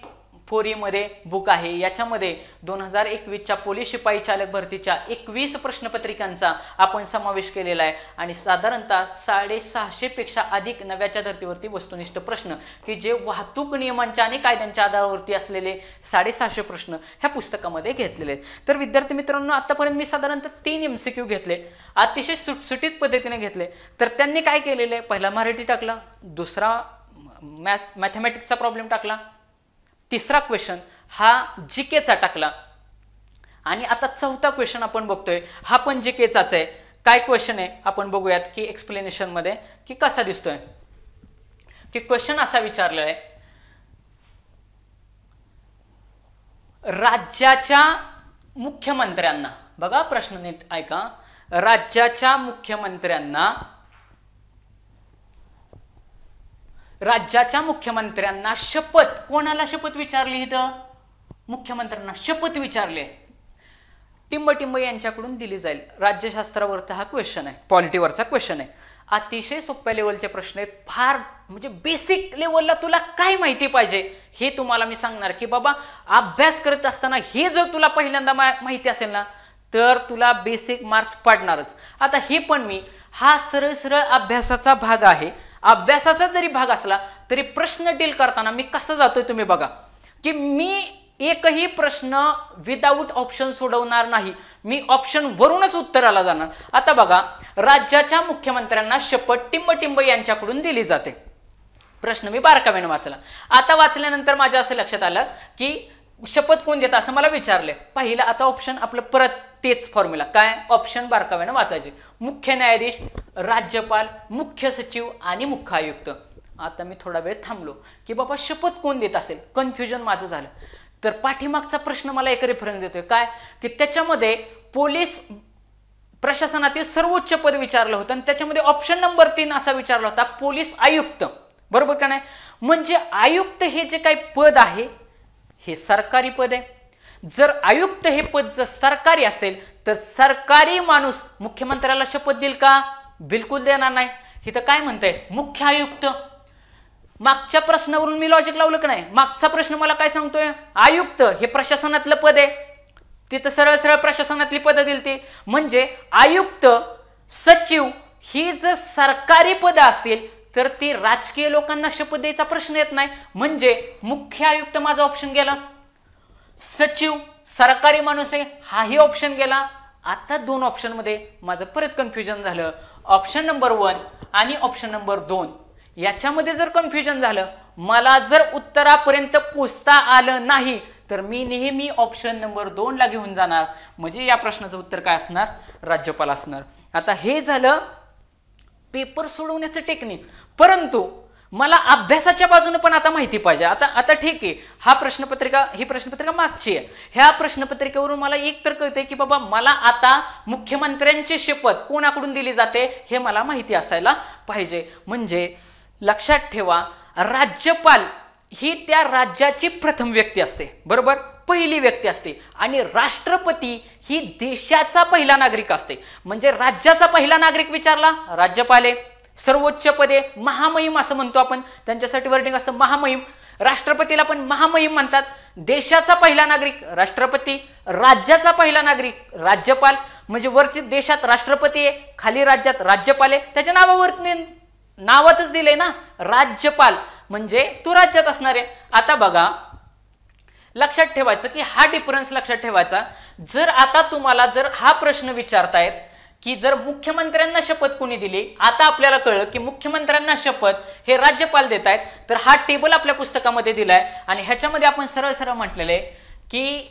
[SPEAKER 1] 4E मध्ये बुक आहे. याच्यामध्ये 2021च्या पोलीस शिपाई चालक भरतीच्या 21 प्रश्नपत्रिकांचा आपण समावेश केलेला आहे. आणि साधारणतः 650 पेक्षा अधिक नव्याच्या धर्तीवरती वस्तुनिष्ठ प्रश्न की जे वाहतूक नियमांच्या आणि कायद्यांच्या आधारावरती असलेले 650 प्रश्न ह्या पुस्तकामध्ये घेतलेले आहेत. तर विद्यार्थी मित्रांनो आतापर्यंत मी साधारणतः 3 MCQ घेतले, अतिशय सुटसुटीत पद्धतीने घेतले. तर त्यांनी काय केलेलं आहे, पहिला मराठी टाकला, दुसरा मॅथमॅटिक्सचा प्रॉब्लेम टाकला, तिसरा क्वेश्चन हा जीकेचा टाकला आणि आता चौथा क्वेश्चन आपण बघतोय हा पण जीकेचाच आहे. काय क्वेश्चन आहे आपण बघूयात की एक्सप्लेनेशन मध्ये की कसा दिसतोय. की क्वेश्चन असा विचारलेला आहे, राज्याच्या मुख्यमंत्र्यांना, बघा प्रश्न नीट ऐका, राज्याच्या मुख्यमंत्र्यांना शपथ, कोणाला शपथ विचारली इथं, मुख्यमंत्र्यांना शपथ विचारली टिंब यांच्याकडून दिली जाईल. राज्यशास्त्रावरचा हा क्वेश्चन आहे, पॉलिटीवरचा क्वेश्चन आहे. अतिशय सोप्या लेवलचे प्रश्न आहेत. फार म्हणजे बेसिक लेवलला तुला काय माहिती पाहिजे हे तुम्हाला मी सांगणार की बाबा अभ्यास करत असताना हे जर तुला पहिल्यांदा माहिती असेल ना तर तुला बेसिक मार्क्स पडणारच. आता हे पण मी हा सरळ सरळ अभ्यासाचा भाग आहे. अभ्यासाचा जरी भाग असला तरी प्रश्न डील करताना मी कसं जातोय तुम्ही बघा की मी एकही प्रश्न विदाऊट ऑप्शन सोडवणार नाही, मी ऑप्शन वरूनच उत्तराला जाणार. आता बघा, राज्याच्या मुख्यमंत्र्यांना शपथ टिंब यांच्याकडून दिली जाते. प्रश्न मी बारकाव्याने वाचला. आता वाचल्यानंतर माझ्या असं लक्षात आलं की शपथ कोण देतं असं मला विचारले. पहिला आता ऑप्शन आपलं परत तेच फॉर्म्युला, काय ऑप्शन बारकाव्याने वाचायचे. मुख्य न्यायाधीश, राज्यपाल, मुख्य सचिव आणि मुख्य आयुक्त. आता मी थोडा वेळ थांबलो की बाबा शपथ कोण देत असेल, कन्फ्युजन माझं झालं. तर पाठीमागचा प्रश्न मला एक रेफरन्स देतोय काय की त्याच्यामध्ये पोलीस प्रशासनातील सर्वोच्च पद विचारलं होतं आणि त्याच्यामध्ये ऑप्शन नंबर 3 असा विचारला होता पोलीस आयुक्त. बरोबर का नाही? म्हणजे आयुक्त हे जे काही पद आहे हे सरकारी पद आहे. जर आयुक्त हे पद जर सरकारी असेल तर सरकारी माणूस मुख्यमंत्र्याला शपथ देईल का? बिलकुल देणार नाही. इथं काय म्हणतंय, मुख्य आयुक्त. मागच्या प्रश्नावरून मी लॉजिक लावलं का नाही? मागचा प्रश्न मला काय सांगतोय, आयुक्त हे प्रशासनातलं पद आहे, तिथं सरळ सरळ प्रशासनातली पदं दिलती. म्हणजे आयुक्त, सचिव ही जर सरकारी पदं असतील तर ती राजकीय लोकांना शपथ द्यायचा प्रश्न येत नाही. म्हणजे मुख्य आयुक्त माझा ऑप्शन गेला, सचिव सरकारी माणूस आहे हाही ऑप्शन गेला. आता 2 ऑप्शन मध्ये माझं परत कन्फ्युजन झालं. ऑप्शन नंबर 1 आणि ऑप्शन नंबर 2 याच्यामध्ये जर कन्फ्युजन झालं, मला जर उत्तरापर्यंत पोहोचता आलं नाही तर मी नेहमी ऑप्शन नंबर 2 ला घेऊन जाणार. म्हणजे या प्रश्नाचं उत्तर काय असणार, राज्यपाल असणार. आता हे झालं पेपर सोडवण्याचं टेक्निक. परंतु मला अभ्यासाच्या बाजूने पण आता माहिती पाहिजे. आता ठीक आहे, ही प्रश्नपत्रिका मागची आहे. ह्या प्रश्नपत्रिकेवरून मला एक तर कळतंय की बाबा मला आता मुख्यमंत्र्यांची शपथ कोणाकडून दिली जाते हे मला माहिती असायला पाहिजे. म्हणजे लक्षात ठेवा, राज्यपाल ही त्या राज्याची प्रथम व्यक्ती असते, बरोबर, पहिली व्यक्ती असते. आणि राष्ट्रपती ही देशाचा पहिला नागरिक असते. म्हणजे राज्याचा पहिला नागरिक विचारला, राज्यपाल आहे. सर्वोच्च पदे महामहिम असं म्हणतो आपण, त्यांच्यासाठी वर्डिंग असतं महामहिम. राष्ट्रपतीला पण महामहिम म्हणतात. देशाचा पहिला नागरिक राष्ट्रपती, राज्याचा पहिला नागरिक राज्यपाल. म्हणजे वरची देशात राष्ट्रपती आहे, खाली राज्यात राज्यपाल आहे. त्याच्या नावातच दिले ना राज्यपाल, म्हणजे तो राज्यात असणार आहे. आता बघा, लक्षात ठेवायचं की हा डिफरन्स लक्षात ठेवायचा. जर आता तुम्हाला जर हा प्रश्न विचारतायत की जर मुख्यमंत्र्यांना शपथ कोणी दिली, आता आपल्याला कळलं की मुख्यमंत्र्यांना शपथ हे राज्यपाल देत आहेत. तर हा टेबल आपल्या पुस्तकामध्ये दिलाय आणि ह्याच्यामध्ये आपण सरळ सरळ म्हटलेलं आहे की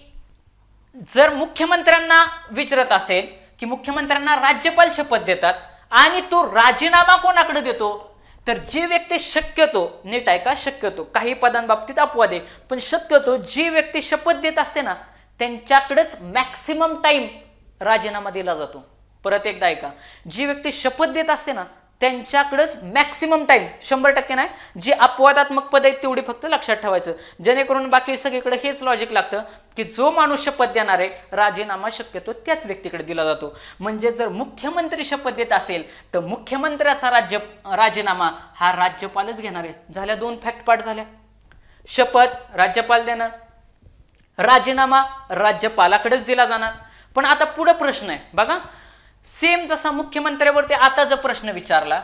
[SPEAKER 1] जर मुख्यमंत्र्यांना विचारत असेल की मुख्यमंत्र्यांना राज्यपाल शपथ देतात आणि तो राजीनामा कोणाकडे देतो, तर जी व्यक्ती शक्यतो, नीट आहे का, शक्यतो काही पदांबाबतीत अपवाद आहे, पण शक्यतो जी व्यक्ती शपथ देत असते ना त्यांच्याकडेच मॅक्सिमम टाइम राजीनामा दिला जातो. परत एकदा ऐका, जी व्यक्ती शपथ देत असते ना त्यांच्याकडेच मॅक्सिमम टाइम, 100% नाही, जी अपवादात्मक पद आहेत तेवढी फक्त लक्षात ठेवायचं, जेणेकरून बाकी सगळीकडे हेच लॉजिक लागतं की जो माणूस शपथ देणार आहे राजीनामा शक्यतो त्याच व्यक्तीकडे दिला जातो. म्हणजे जर मुख्यमंत्री शपथ देत असेल तर मुख्यमंत्र्याचा राजीनामा हा राज्यपालच घेणार आहे. झाल्या 2 फॅक्ट पार्ट झाल्या. शपथ राज्यपाल देणार, राजीनामा राज्यपालाकडेच दिला जाणार. पण आता पुढे प्रश्न आहे बघा, सेम जसा मुख्यमंत्र्यावरती आता जर प्रश्न विचारला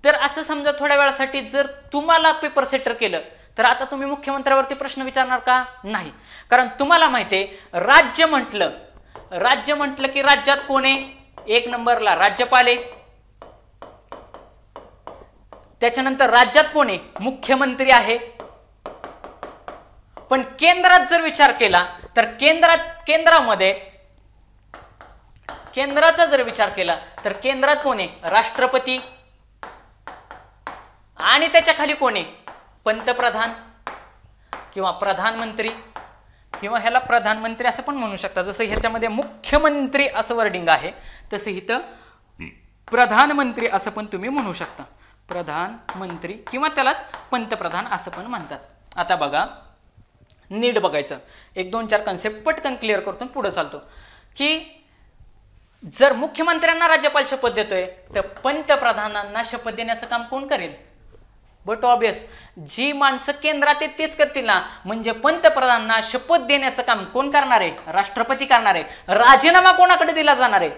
[SPEAKER 1] तर असं समजा थोड्या वेळासाठी जर तुम्हाला पेपर सेटर केलं तर आता तुम्ही मुख्यमंत्र्यावरती प्रश्न विचारणार का? नाही. कारण तुम्हाला माहिती आहे राज्य म्हटलं की राज्यात कोण आहे? 1 नंबरला राज्यपाल आहे. त्याच्यानंतर राज्यात कोण आहे? मुख्यमंत्री आहे. पण केंद्रात जर विचार केला तर केंद्राचा जर विचार केला तर केंद्रात कोण आहे? राष्ट्रपती. आणि त्याच्या खाली कोण आहे? पंतप्रधान किंवा प्रधानमंत्री, किंवा ह्याला प्रधानमंत्री असं पण म्हणू शकता. जसं ह्याच्यामध्ये मुख्यमंत्री असं वर्डिंग आहे तसं इथं प्रधानमंत्री असं पण तुम्ही म्हणू शकता. प्रधानमंत्री किंवा त्यालाच पंतप्रधान असं पण म्हणतात. आता बघा, नीट बघायचं, 1-2-4 कन्सेप्ट पटकन क्लिअर करतो पुढे चालतो. की जर मुख्यमंत्र्यांना राज्यपाल शपथ देतोय तर पंतप्रधानांना शपथ देण्याचं काम कोण करेल? बट ऑब्वियस जी माणसं केंद्रात आहेत तेच करतील ना. म्हणजे पंतप्रधानांना शपथ देण्याचं काम कोण करणार आहे? राष्ट्रपती करणार आहे. राजीनामा कोणाकडे दिला जाणार आहे?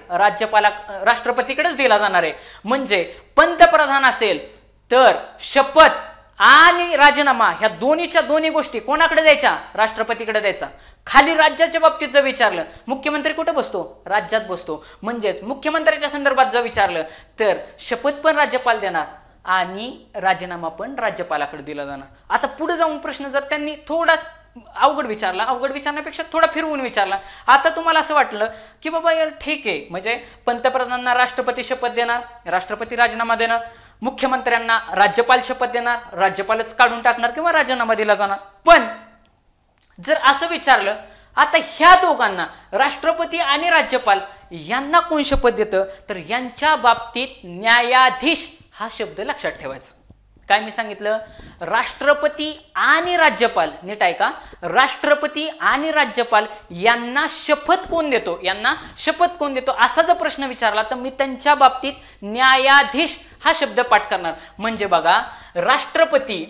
[SPEAKER 1] राष्ट्रपतीकडेच दिला जाणार आहे. म्हणजे पंतप्रधान असेल तर शपथ आणि राजीनामा ह्या दोन्ही गोष्टी कोणाकडे द्यायच्या? राष्ट्रपतीकडे द्यायचा. खाली राज्याच्या बाबतीत जर विचारलं, मुख्यमंत्री कुठे बसतो? राज्यात बसतो. म्हणजेच मुख्यमंत्र्याच्या संदर्भात जर विचारलं तर शपथ पण राज्यपाल देणार आणि राजीनामा पण राज्यपालाकडे दिला जाणार. आता पुढे जाऊन प्रश्न जर त्यांनी थोडा अवघड विचारण्यापेक्षा थोडा फिरवून विचारला. आता तुम्हाला असं वाटलं की बाबा यार ठीक आहे, म्हणजे पंतप्रधानांना राष्ट्रपती शपथ देणार, राष्ट्रपती राजीनामा देणार, मुख्यमंत्र्यांना राज्यपाल शपथ देणार, राज्यपालच काढून टाकणार किंवा राजीनामा दिला जाणार. पण जर असं विचारलं आता ह्या दोघांना, राष्ट्रपती आणि राज्यपाल यांना कोण शपथ देतं, तर यांच्या बाबतीत न्यायाधीश हा शब्द लक्षात ठेवायचा. काय मी सांगितलं? राष्ट्रपती आणि राज्यपाल, नीट आहे का, राष्ट्रपती आणि राज्यपाल यांना शपथ कोण देतो, असा जर प्रश्न विचारला तर मी त्यांच्या बाबतीत न्यायाधीश हा शब्द पाठ करणार. म्हणजे बघा, राष्ट्रपती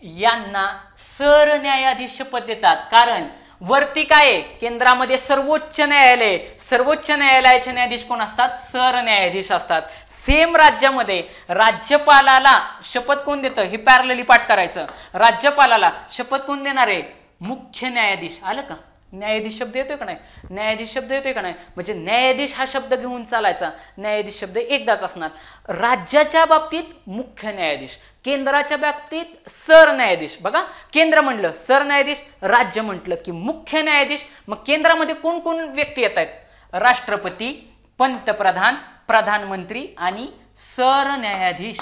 [SPEAKER 1] यांना सरन्यायाधीश शपथ देतात. कारण वरती काय आहे? केंद्रामध्ये सर्वोच्च न्यायालयाचे न्यायाधीश कोण असतात? सरन्यायाधीश असतात. सेम राज्यामध्ये राज्यपालाला शपथ कोण देतं हे पॅरलली पाठ करायचं. राज्यपालाला शपथ कोण देणार आहे? मुख्य न्यायाधीश. आलं का? न्यायाधीश शब्द येतोय का नाही? म्हणजे न्यायाधीश हा शब्द घेऊन चालायचा. न्यायाधीश शब्द एकदाच असणार. राज्याच्या बाबतीत मुख्य न्यायाधीश, केंद्राच्या बाबतीत सरन्यायाधीश. बघा, केंद्र म्हणलं सरन्यायाधीश, राज्य म्हटलं की मुख्य न्यायाधीश. मग केंद्रामध्ये कोण कोण व्यक्ती येत आहेत? राष्ट्रपती, पंतप्रधान, प्रधानमंत्री आणि सरन्यायाधीश.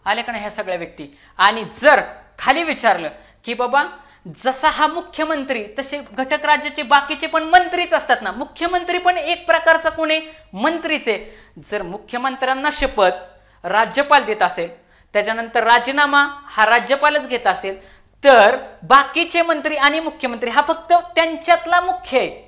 [SPEAKER 1] आले का नाही ह्या सगळ्या व्यक्ती? आणि जर खाली विचारलं की बाबा जसा हा मुख्यमंत्री तसे घटक राज्याचे बाकीचे पण मंत्रीच असतात ना, मुख्यमंत्री पण एक प्रकारचा कोणी मंत्रीच आहे। जर मुख्यमंत्र्यांना शपथ राज्यपाल देत असेल, त्याच्यानंतर राजीनामा हा राज्यपालच घेत असेल, तर बाकीचे मंत्री आणि मुख्यमंत्री हा फक्त त्यांच्यातला मुख्य आहे।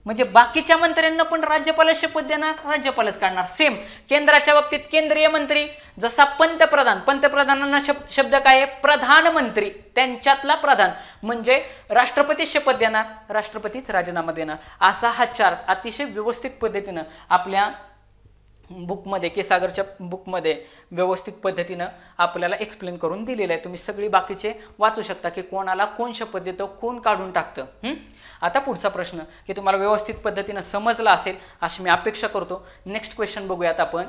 [SPEAKER 1] म्हणजे बाकीच्या मंत्र्यांना पण राज्यपालच शपथ देणार, राज्यपालच काढणार। सेम केंद्राच्या बाबतीत केंद्रीय मंत्री जसा पंतप्रधानांना शब्द काय आहे, प्रधानमंत्री, त्यांच्यातला प्रधान म्हणजे राष्ट्रपती शपथ देणार, राष्ट्रपतीच राजीनामा देणार। असा हा चार्ट अतिशय व्यवस्थित पद्धतीनं आपल्या बुकमध्ये, केसागरच्या बुकमध्ये व्यवस्थित पद्धतीनं आपल्याला एक्सप्लेन करून दिलेलं आहे। तुम्ही सगळी बाकीचे वाचू शकता की कोणाला कोण शपथ देतं, कोण काढून टाकतं। आता पुढचा प्रश्न की तुम्हाला व्यवस्थित पद्धतीनं समजला असेल अशी मी अपेक्षा करतो। नेक्स्ट क्वेश्चन बघूयात आपण।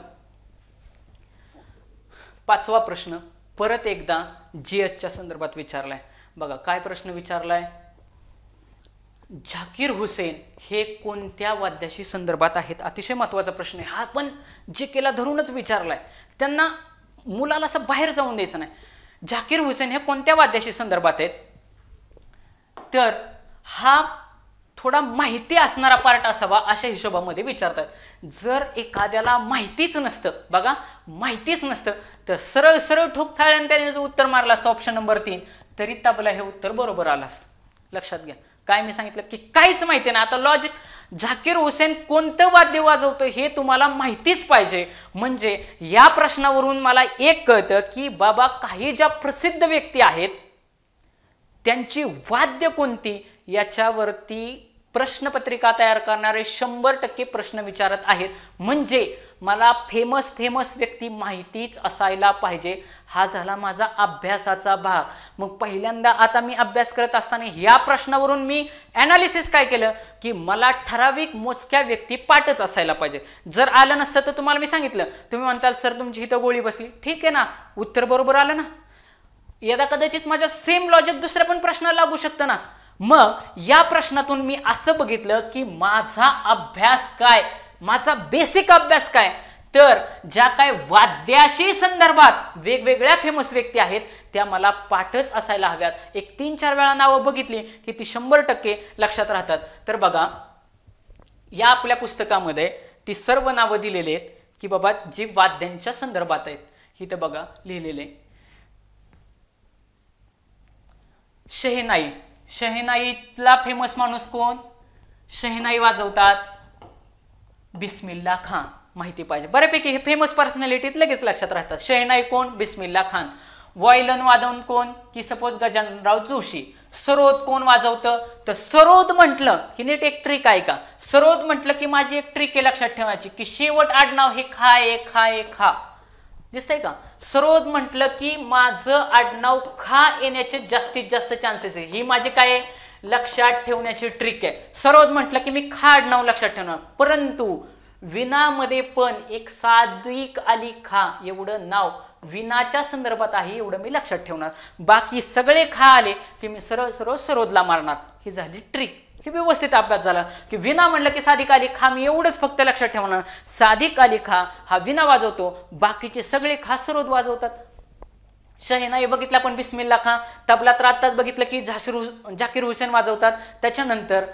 [SPEAKER 1] 5वा प्रश्न परत एकदा GHच्या संदर्भात विचारलाय। बघा काय प्रश्न विचारलाय, झाकीर हुसेन हे कोणत्या वाद्याशी संदर्भात आहेत? अतिशय महत्त्वाचा प्रश्न आहे हा, पण GKला धरूनच विचारलाय, त्यांना मुलाला असं बाहेर जाऊन द्यायचं नाही। झाकीर हुसेन हे कोणत्या वाद्याशी संदर्भात आहेत? तर हा थोडा माहिती असणारा पार्ट असावा अशा हिशोबामध्ये विचारतात। जर एखाद्याला माहितीच नसतं, बघा माहितीच नसतं, तर सरळ सरळ ठोक थाळ्याने त्याने जर उत्तर मारलं असतं ऑप्शन नंबर 3, तरी तबला हे उत्तर बरोबर आलं असतं। लक्षात घ्या काय मी सांगितलं की काहीच माहिती नाही। आता लॉजिक, झाकीर हुसेन कोणतं वाद्य वाजवतो हे तुम्हाला माहितीच पाहिजे। म्हणजे या प्रश्नावरून मला एक कळतं की बाबा काही ज्या प्रसिद्ध व्यक्ती आहेत त्यांची वाद्य कोणती याच्यावरती प्रश्नपत्रिका तयार करणारे 100% प्रश्न विचारत आहेत। म्हणजे मला फेमस व्यक्ती माहितीच असायला पाहिजे। हा झाला माझा अभ्यासाचा भाग। मग पहिल्यांदा आता मी अभ्यास करत असताना या प्रश्नावरून मी ॲनालिसिस काय केलं की मला ठराविक मोजक्या व्यक्ती पाठच असायला पाहिजे। जर आलं नसतं तर तुम्हाला मी सांगितलं, तुम्ही म्हणताल सर तुमची इथं गोळी बसली, ठीक आहे ना, उत्तर बरोबर आलं ना। यदा कदाचित माझ्या सेम लॉजिक दुसऱ्या पण प्रश्नाला लागू शकतं ना। मग या प्रश्नातून मी असं बघितलं की माझा अभ्यास काय, माझा बेसिक अभ्यास काय, तर ज्या काय वाद्याशी संदर्भात वेगवेगळ्या फेमस व्यक्ती आहेत त्या मला पाठच असायला हव्यात। एक 3-4 वेळा नावं बघितली की ती 100% लक्षात राहतात। तर बघा या आपल्या पुस्तकामध्ये ती सर्व नावं दिलेली आहेत की बाबा जी वाद्यांच्या संदर्भात आहेत। इथं बघा लिहिलेले शहनाई, शहनाईतला फेमस माणूस कोण? शहनाई वाजवतात बिस्मिल्ला खान, माहिती पाहिजे बऱ्यापैकी, हे फेमस पर्सनॅलिटीत लगेच लक्षात राहतात। शहनाई कोण? बिस्मिल्ला खान। वॉयलन वादन कोण? की सपोज गजाननराव जोशी। सरोद कोण वाजवतं? तर सरोद म्हटलं की नीट एक ट्रिक आहे का, सरोद म्हटलं की माझी एक ट्रिक आहे लक्षात ठेवायची की शेवट आडनाव हे खा दिसतंय का। सरोद म्हटलं की माझं आडनाव खा येण्याचे जास्तीत जास्त चान्सेस आहे, ही माझी काय लक्षात ठेवण्याची ट्रिक आहे। सरोद म्हटलं की मी खा आडनाव लक्षात ठेवणार। परंतु विनामध्ये पण एक सादिक अली खा एवढं नाव विनाच्या संदर्भात आहे एवढं मी लक्षात ठेवणार। बाकी सगळे खा आले की मी सरळ सरळ सरोदला मारणार। ही झाली ट्रिक, ही व्यवस्थित अभ्यास झाला की विना म्हणलं की सादिक अली खा मी एवढंच फक्त लक्षात ठेवणार। सादिक अली खा हा विना वाजवतो, बाकीचे सगळे खा सरोद वाजवतात। शहनाई बघितला पण बिस्मिल्ला खान। तबला तर आत्ताच बघितलं की झाकीर हुसेन वाजवतात। त्याच्यानंतर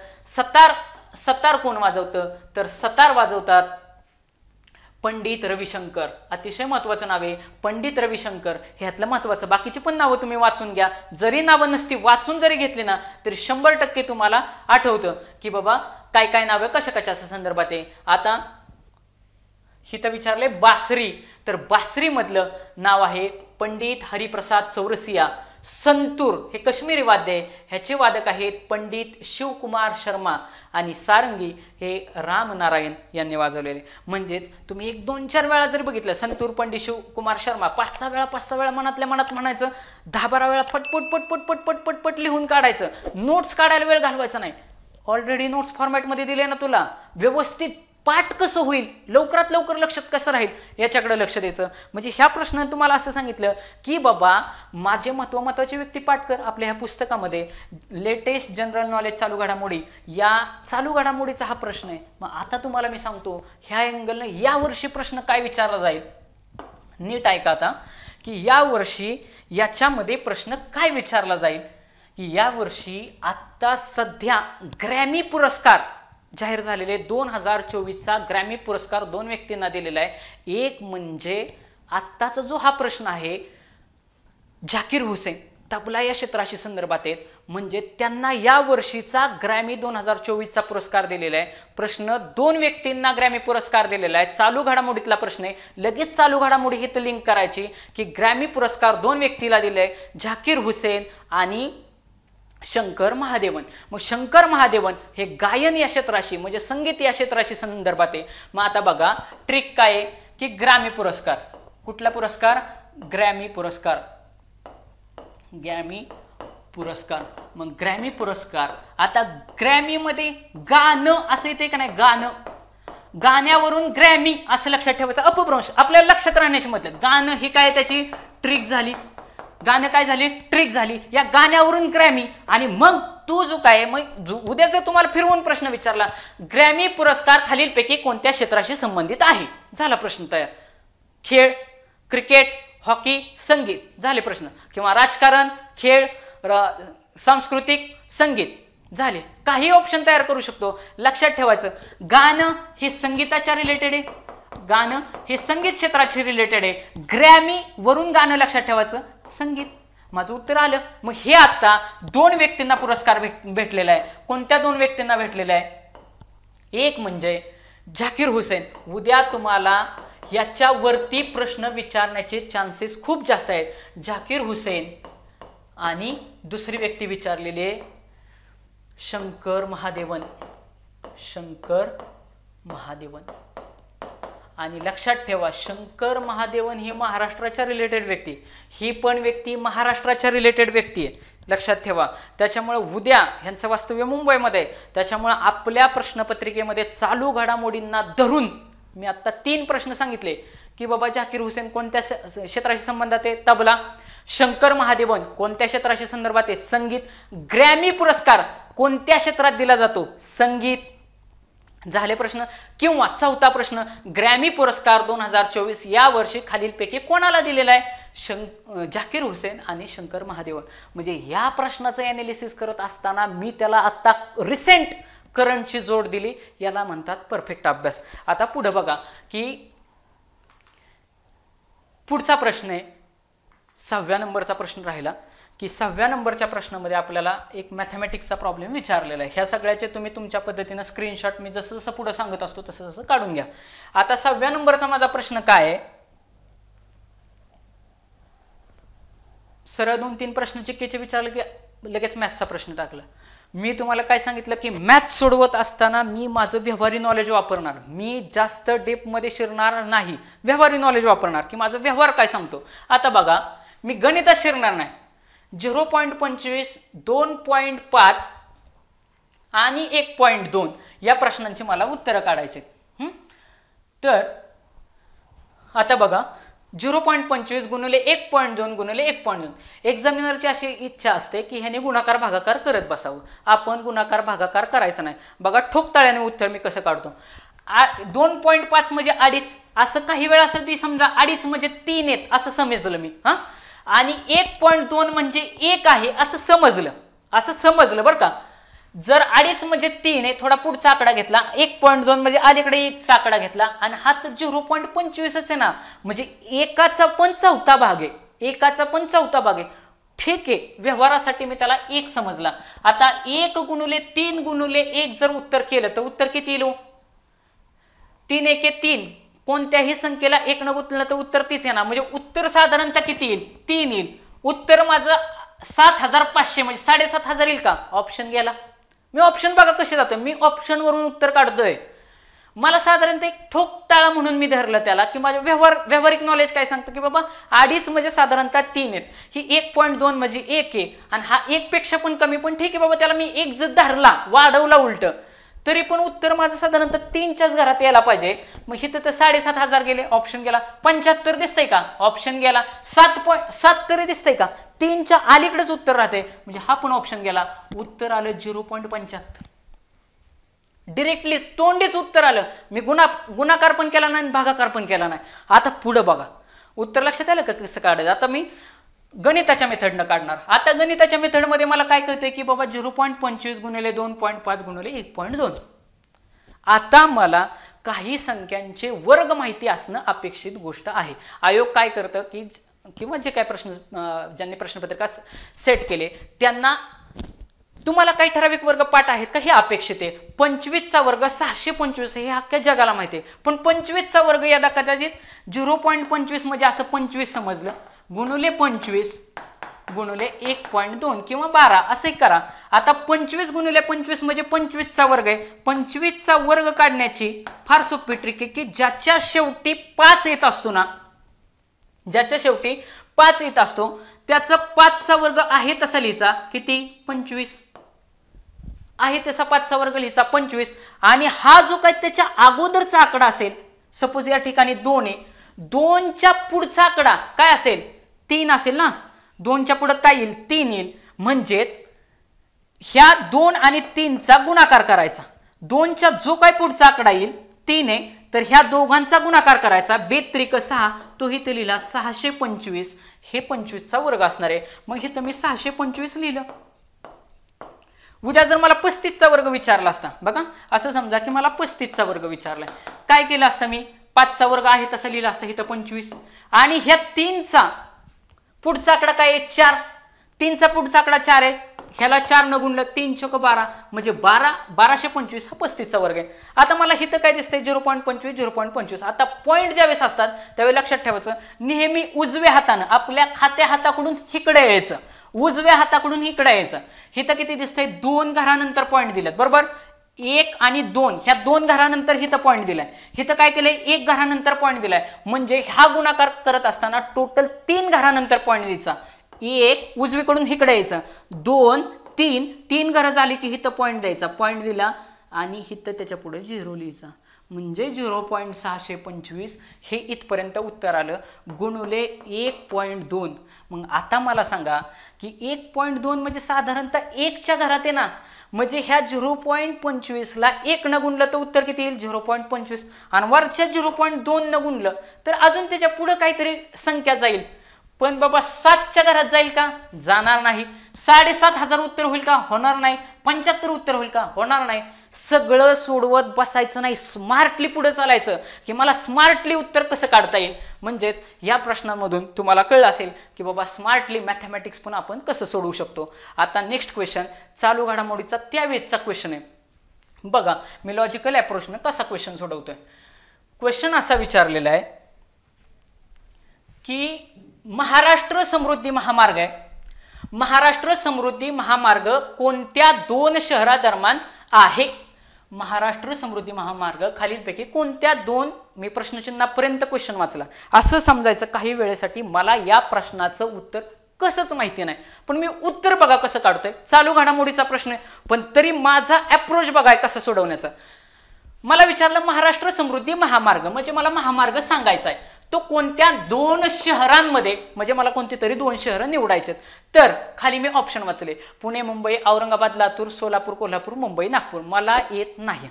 [SPEAKER 1] सतार कोण वाजवतं? तर सतार वाजवतात पंडित रविशंकर। अतिशय महत्त्वाचं नाव आहे पंडित रविशंकर, ह्यातलं महत्त्वाचं। बाकीची पण नावं तुम्ही वाचून घ्या, जरी नावं नसती वाचून जरी घेतली ना तरी 100% तुम्हाला आठवतं की बाबा काय काय नावं कशा संदर्भात आहे। आता हिथं विचारले बासरी, तर बासरी मधलं नाव आहे पंडित हरिप्रसाद चौरसिया। संतूर हे काश्मीरी वाद्य आहे, ह्याचे वादक आहेत पंडित शिवकुमार शर्मा। आणि सारंगी हे रामनारायण यांनी वाजवलेले। म्हणजेच तुम्ही 1-2-4 वेळा जर बघितलं संतूर पंडित शिवकुमार शर्मा 5-6 वेळा मनातल्या मनात म्हणायचं, 10-12 वेळा पटपट लिहून काढायचं। नोट्स काढायला वेळ घालवायचा नाही, ऑलरेडी नोट्स फॉर्मॅटमध्ये दिले ना तुला, व्यवस्थित पाठ कसं होईल, लवकरात लवकर लक्षात कसं राहील याच्याकडे लक्ष द्यायचं। म्हणजे ह्या प्रश्नाने तुम्हाला असं सांगितलं की बाबा माझे महत्त्वाची व्यक्ती पाठ कर। आपल्या ह्या पुस्तकामध्ये लेटेस्ट जनरल नॉलेज चालू घडामोडी, या चालू घडामोडीचा हा प्रश्न आहे। मग आता तुम्हाला मी सांगतो ह्या अँगलने यावर्षी प्रश्न काय विचारला जाईल, नीट ऐका आता की यावर्षी याच्यामध्ये प्रश्न काय विचारला जाईल। की यावर्षी आत्ता सध्या ग्रॅमी पुरस्कार जाहीर झालेले 2024चा ग्रॅमी पुरस्कार 2 व्यक्तींना दिलेला आहे. एक म्हणजे आत्ताचा जो हा प्रश्न आहे झाकीर हुसेन तबला या क्षेत्राशी संदर्भात आहेत, म्हणजे त्यांना या वर्षीचा ग्रॅमी 2024चा पुरस्कार दिलेला आहे. प्रश्न 2 व्यक्तींना ग्रॅमी पुरस्कार दिलेला आहे. चालू घडामोडीतला प्रश्न आहे, लगेच चालू घडामोडी ही तर लिंक करायची की ग्रॅमी पुरस्कार 2 व्यक्तीला दिले, झाकीर हुसेन आणि शंकर महादेवन. मग शंकर महादेवन हे गायन या क्षेत्राशी म्हणजे संगीत या क्षेत्राशी संदर्भात आहे. मग आता बघा ट्रिक काय आहे की ग्रॅमी पुरस्कार, कुठला पुरस्कार? ग्रॅमी पुरस्कार. ग्रॅमी पुरस्कार. मग ग्रॅमी पुरस्कार, आता ग्रॅमी मध्ये गाणं असं येते का नाही, गाणं, गाण्यावरून ग्रॅमी असं लक्षात ठेवायचं. अपभ्रंश आपल्याला लक्षात राहण्याची मदत. गाणं ही काय त्याची ट्रिक झाली, गाणं काय झाली, ट्रिक झाली. या गाण्यावरून ग्रॅमी. आणि मग तू जो काय मग उद्या जर तुम्हाला फिरवून प्रश्न विचारला ग्रॅमी पुरस्कार खालीलपैकी कोणत्या क्षेत्राशी संबंधित आहे, झाला प्रश्न तयार. खेळ, क्रिकेट, हॉकी, संगीत झाले प्रश्न, किंवा राजकारण, खेळ, सांस्कृतिक, संगीत झाले. काही ऑप्शन तयार करू शकतो. लक्षात ठेवायचं गाणं हे संगीताच्या रिलेटेड आहे, गाणं हे संगीत क्षेत्राशी रिलेटेड आहे. ग्रॅमी वरून गाणं लक्षात ठेवायचं, संगीत. माझं उत्तर आलं. मग हे आता 2 व्यक्तींना पुरस्कार भेटलेला आहे. कोणत्या 2 व्यक्तींना भेटलेला आहे? एक म्हणजे झाकीर हुसेन. उद्या तुम्हाला याच्यावरती प्रश्न विचारण्याचे चान्सेस खूप जास्त आहेत. झाकीर हुसेन आणि दुसरी व्यक्ती विचारलेली आहे शंकर महादेवन. शंकर महादेवन. आणि लक्षात ठेवा शंकर महादेवन ही महाराष्ट्राच्या रिलेटेड व्यक्ती, ही पण व्यक्ती महाराष्ट्राच्या रिलेटेड व्यक्ती आहे, लक्षात ठेवा. त्याच्यामुळे उद्या ह्यांचं वास्तव्य मुंबईमध्ये, त्याच्यामुळे आपल्या प्रश्नपत्रिकेमध्ये चालू घडामोडींना धरून मी आता 3 प्रश्न सांगितले की बाबा झाकीर हुसेन कोणत्या क्षेत्राशी संबंधात आहे, तबला. शंकर महादेवन कोणत्या क्षेत्राशी संदर्भात आहे, संगीत. ग्रॅमी पुरस्कार कोणत्या क्षेत्रात दिला जातो, संगीत. झाले प्रश्न. किंवा चौथा प्रश्न, ग्रॅमी पुरस्कार 2024 या वर्षी खालीलपैकी कोणाला दिलेला आहे, झाकीर हुसेन आणि शंकर महादेवन. म्हणजे या प्रश्नाचं ॲनालिसिस करत असताना मी त्याला आता रिसेंट करंटची जोड दिली, याला म्हणतात परफेक्ट अभ्यास. आता पुढे बघा की पुढचा प्रश्न आहे 6व्या नंबरचा प्रश्न राहिला की 6व्या नंबरच्या प्रश्नामध्ये आपल्याला एक मॅथमॅटिक्सचा प्रॉब्लेम विचारलेला आहे. ह्या सगळ्याचे तुम्ही तुमच्या पद्धतीनं स्क्रीनशॉट मी जसं जसं पुढे सांगत असतो तसं तसं काढून घ्या. आता 6व्या नंबरचा माझा प्रश्न काय आहे, सरळ 2-3 प्रश्न चिक्कीचे विचारले की लगेच मॅथ्सचा प्रश्न टाकला. मी तुम्हाला काय सांगितलं की मॅथ्स सोडवत असताना मी माझं व्यवहारी नॉलेज वापरणार, मी जास्त डेपमध्ये शिरणार नाही, व्यवहारी नॉलेज वापरणार की माझं व्यवहार काय सांगतो. आता बघा मी गणितात शिरणार नाही. 0.25, 2.5 आणि 1.2 या प्रश्नांची मला उत्तरं काढायचे. तर आता बघा 0.25 गुणिले 1.2 गुणिले 1.2. एक्झामिनरची अशी इच्छा असते की ह्याने गुणाकार भागाकार करत बसावं, आपण गुणाकार भागाकार करायचं नाही. बघा ठोकताळ्याने उत्तर मी कसं काढतो. 2.5 म्हणजे 2.5, असं काही वेळा असं ती समजा 2.5 म्हणजे 3 आहेत असं समजलं मी. आणि 1.2 म्हणजे 1 आहे असं समजलं बरं का. जर 2.5 म्हणजे 3 आहे, थोडा पुढचा आकडा घेतला, 1.2 म्हणजे अलीकडे 1चा आकडा घेतला आणि हा तर 0.25 आहे ना, म्हणजे 1चा पण 4था भाग आहे, 1चा पण 4था भाग आहे. ठीक आहे, व्यवहारासाठी मी त्याला 1 समजला. आता 1 गुणिले 3 गुणिले 1 जर उत्तर केलं तर उत्तर किती येईल? 3 1 3. कोणत्याही संख्येला 1 न गुंतलं तर उत्तर 3 येणार, म्हणजे उत्तर साधारणतः किती येईल? 3 येईल. उत्तर माझं 7500 म्हणजे 7500 येईल का? ऑप्शन गेला. मी ऑप्शन बघा कसे जातो, मी ऑप्शन वरून उत्तर काढतोय. मला साधारणतः एक ठोकताळा म्हणून मी धरलं त्याला की माझं व्यावहारिक नॉलेज काय सांगतं की बाबा 2.5 म्हणजे साधारणतः 3 आहेत, ही 1.2 म्हणजे 1 आहे आणि हा 1 पेक्षा पण कमी, पण ठीक आहे बाबा त्याला मी 1 जर धरला, वाढवला उलट, तरी पण उत्तर माझं साधारणतः 3च्याच घरात यायला पाहिजे. मग इथं तर 7500 गेले, ऑप्शन गेला. 75 दिसतंय का? ऑप्शन गेला. 7.7 तरी दिसतंय का? 3च्या अलीकडेच उत्तर राहते, म्हणजे हा पण ऑप्शन गेला. उत्तर आलं 0.75. डिरेक्टली तोंडीच उत्तर आलं. मी गुणाकार पण केला नाही, भागाकार पण केला नाही. आता पुढे बघा, उत्तर लक्षात आलं का कसं काढायचं. आता मी गणिताच्या मेथडनं काढणार. आता गणिताच्या मेथडमध्ये मला काय कळतंय की बाबा 0.25 गुणिले 2.5 गुणिले 1.2. आता मला काही संख्यांचे वर्ग माहिती असणं अपेक्षित गोष्ट आहे. आयोग काय करतं की किंवा जे काय प्रश्न ज्यांनी प्रश्नपत्रिका सेट केले त्यांना तुम्हाला काही ठराविक वर्ग पाठ आहेत का हे अपेक्षित आहे. 25चा वर्ग 625 हे अख्ख्या जगाला माहिती आहे, पण 25चा वर्ग यादा कदाचित 0.25 म्हणजे असं 25 समजलं, गुणुले 25 गुणुले 1.2 किंवा 12 असंही करा. आता 25 गुणुले 25 म्हणजे 25चा वर्ग आहे. 25चा वर्ग काढण्याची फार सोपी ट्रिक आहे की ज्याच्या शेवटी 5 येत असतो ना, ज्याच्या शेवटी 5 येत असतो त्याचा 5चा वर्ग आहे तसा लिहायचा. किती? 25 आहे तसा 5चा वर्ग लिहायचा 25. आणि हा जो काही त्याच्या अगोदरचा आकडा असेल, सपोज या ठिकाणी 2 आहे, 2च्या पुढचा आकडा काय असेल? 3 असेल ना. 2च्या पुढे काय येईल? 3 येईल. म्हणजेच ह्या 2 आणि 3चा गुणाकार करायचा. 2च्या जो काय पुढचा आकडा येईल 3 आहे, तर ह्या दोघांचा गुणाकार करायचा. 2×3=6, तो इथे लिहिला 625. हे 25चा वर्ग असणार आहे. मग इथं मी 625 लिहिलं. उद्या जर मला 35चा वर्ग विचारला असता, बघा असं समजा की मला 35चा वर्ग विचारलाय, काय केलं असतं मी? 5चा वर्ग आहे तसा लिहिला असता इथं 25. आणि ह्या 3चा पुढचा आकडा काय आहे? 4. 3चा पुढचा आकडा 4 आहे, ह्याला 4 न गुणलं 3 × 12 म्हणजे 1225 हा 35चा वर्ग आहे. आता मला इथं काय दिसतंय? 0.25 0.25. आता पॉईंट ज्यावेळेस असतात त्यावेळी लक्षात ठेवायचं, नेहमी उजव्या हातानं आपल्या खात्या हाताकडून इकडे यायचं, उजव्या हाताकडून इकडे यायचं. इथं किती दिसतंय? 2 घरानंतर पॉईंट दिलेत, बरोबर. 1 आणि 2 ह्या 2 घरानंतर इथं पॉईंट दिलाय. इथं काय केलंय? 1 घरानंतर पॉईंट दिलाय. म्हणजे हा गुणाकार करत असताना टोटल 3 घरानंतर पॉईंट द्यायचा. 1 उजवीकडून इकडे यायचं, 2 3 घरं झाली की इथं पॉईंट द्यायचा. पॉईंट दिला आणि इथं त्याच्या पुढे 0 लिहायचा. म्हणजे 0.625 हे इथपर्यंत उत्तर आलं गुणुले 1.2. मग आता मला सांगा की 1.2 म्हणजे साधारणतः 1च्या घरात आहे ना. म्हणजे ह्या 0.25ला 1 न गुणलं तर उत्तर किती येईल? 0.25. आणि वरच्या 0.2 न गुणलं तर अजून त्याच्या पुढे काहीतरी संख्या जाईल. पण बाबा 7च्या घरात जाईल का? जाणार नाही. 7,500 उत्तर होईल का? होणार नाही. 75 उत्तर होईल का? होणार नाही. सगळं सोडवत बसायचं नाही, स्मार्टली पुढे चालायचं की मला स्मार्टली उत्तर कसं काढता येईल. म्हणजेच या प्रश्नांमधून तुम्हाला कळलं असेल की बाबा स्मार्टली मॅथमॅटिक्स पण आपण कसं सोडवू शकतो. आता नेक्स्ट क्वेश्चन चालू घडामोडीचा त्यावेळेचा क्वेश्चन आहे. बघा मी लॉजिकल अप्रोचने कसा क्वेश्चन सोडवतोय. क्वेश्चन असा विचारलेला आहे की महाराष्ट्र समृद्धी महामार्ग आहे. महाराष्ट्र समृद्धी महामार्ग कोणत्या 2 शहरादरम्यान आहे? महाराष्ट्र समृद्धी महामार्ग खालीलपैकी कोणत्या 2, मी प्रश्नचिन्हापर्यंत क्वेश्चन वाचला. असं समजायचं काही वेळेसाठी मला या प्रश्नाचं उत्तर कसंच माहिती नाही, पण मी उत्तर बघा कसं काढतोय. चालू घडामोडीचा प्रश्न आहे, पण तरी माझा अप्रोच बघाय कसं सोडवण्याचा. मला विचारलं महाराष्ट्र समृद्धी महामार्ग म्हणजे मला महामार्ग सांगायचा आहे. तो कोणत्या 2 शहरांमध्ये, म्हणजे मला कोणती तरी 2 शहरं निवडायचे. तर खाली मी ऑप्शन वाचले, पुणे, मुंबई, औरंगाबाद, लातूर, सोलापूर, कोल्हापूर, मुंबई, नागपूर. मला येत नाही.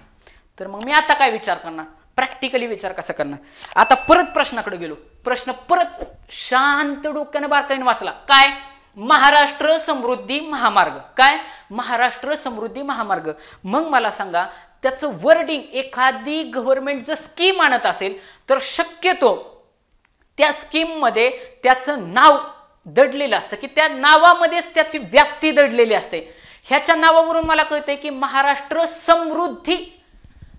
[SPEAKER 1] तर मग मी आता काय विचार करणार? प्रॅक्टिकली विचार कसा करणार? आता परत प्रश्नाकडे गेलो. प्रश्न परत शांत डोक्याने बारकाईने वाचला. काय? महाराष्ट्र समृद्धी महामार्ग. काय? महाराष्ट्र समृद्धी महामार्ग. मग मला सांगा त्याचं वर्डिंग, एखादी गव्हर्नमेंट जर स्कीम आणत असेल तर शक्यतो त्या स्कीममध्ये त्याचं नाव दडलेलं असतं की त्या नावामध्येच त्याची व्याप्ती दडलेली असते. ह्याच्या नावावरून मला कळतंय की महाराष्ट्र समृद्धी.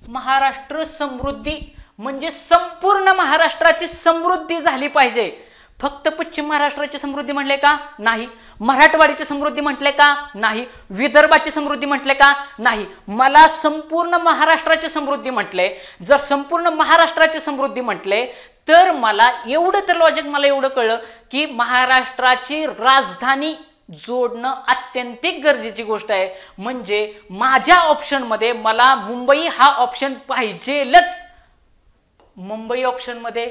[SPEAKER 1] महाराष्ट्र समृद्धी म्हणजे संपूर्ण महाराष्ट्राची समृद्धी झाली पाहिजे. फक्त पश्चिम महाराष्ट्राची समृद्धी म्हटले का? नाही. मराठवाडीची समृद्धी म्हटले का? नाही. विदर्भाची समृद्धी म्हटले का? नाही. मला संपूर्ण महाराष्ट्राची समृद्धी म्हटले. जर संपूर्ण महाराष्ट्राची समृद्धी म्हटले तर मला एवढं तर लॉजिक मला एवढं कळलं की महाराष्ट्राची राजधानी जोडणं अत्यंतिक गरजेची गोष्ट आहे. म्हणजे माझ्या ऑप्शनमध्ये मला मुंबई हा ऑप्शन पाहिजेलच. मुंबई ऑप्शनमध्ये,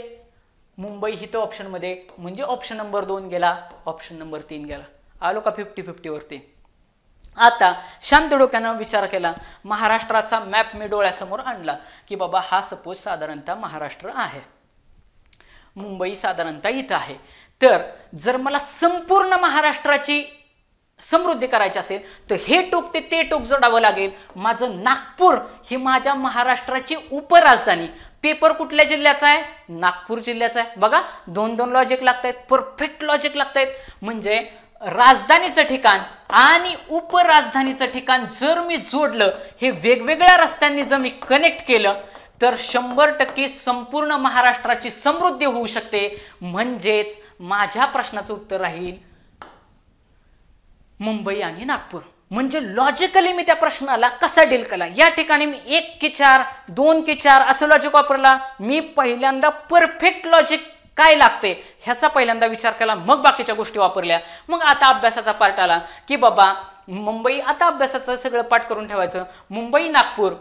[SPEAKER 1] मुंबई हिथं ऑप्शनमध्ये, म्हणजे ऑप्शन नंबर 2 गेला, ऑप्शन नंबर 3 गेला. आलो का 50-50 वरती? आता शांत डोक्यानं विचार केला, महाराष्ट्राचा मॅप मी डोळ्यासमोर आणला की बाबा हा सपोज साधारणतः महाराष्ट्र आहे, मुंबई साधारणतः इथं आहे. तर जर मला संपूर्ण महाराष्ट्राची समृद्धी करायची असेल तर हे टोक ते टोक जोडावं लागेल. माझं नागपूर ही माझ्या महाराष्ट्राची उपराजधानी. पेपर कुठल्या जिल्ह्याचा आहे? नागपूर जिल्ह्याचा आहे. बघा, दोन दोन लॉजिक लागतायत, परफेक्ट लॉजिक लागतायत. म्हणजे राजधानीचं ठिकाण आणि उपराजधानीचं ठिकाण जर मी जोडलं, हे वेगवेगळ्या रस्त्यांनी जर मी कनेक्ट केलं, तर 100% संपूर्ण महाराष्ट्राची समृद्धी होऊ शकते. म्हणजेच माझ्या प्रश्नाचं उत्तर राहील मुंबई आणि नागपूर. म्हणजे लॉजिकली मी त्या प्रश्नाला कसा डील केला. या ठिकाणी मी 1 की 4, 2 की 4 असं लॉजिक वापरला. मी पहिल्यांदा परफेक्ट लॉजिक काय लागते ह्याचा पहिल्यांदा विचार केला, मग बाकीच्या गोष्टी वापरल्या. मग आता अभ्यासाचा पार्ट आला की बाबा मुंबई, आता अभ्यासाचं सगळं पाठ करून ठेवायचं. मुंबई नागपूर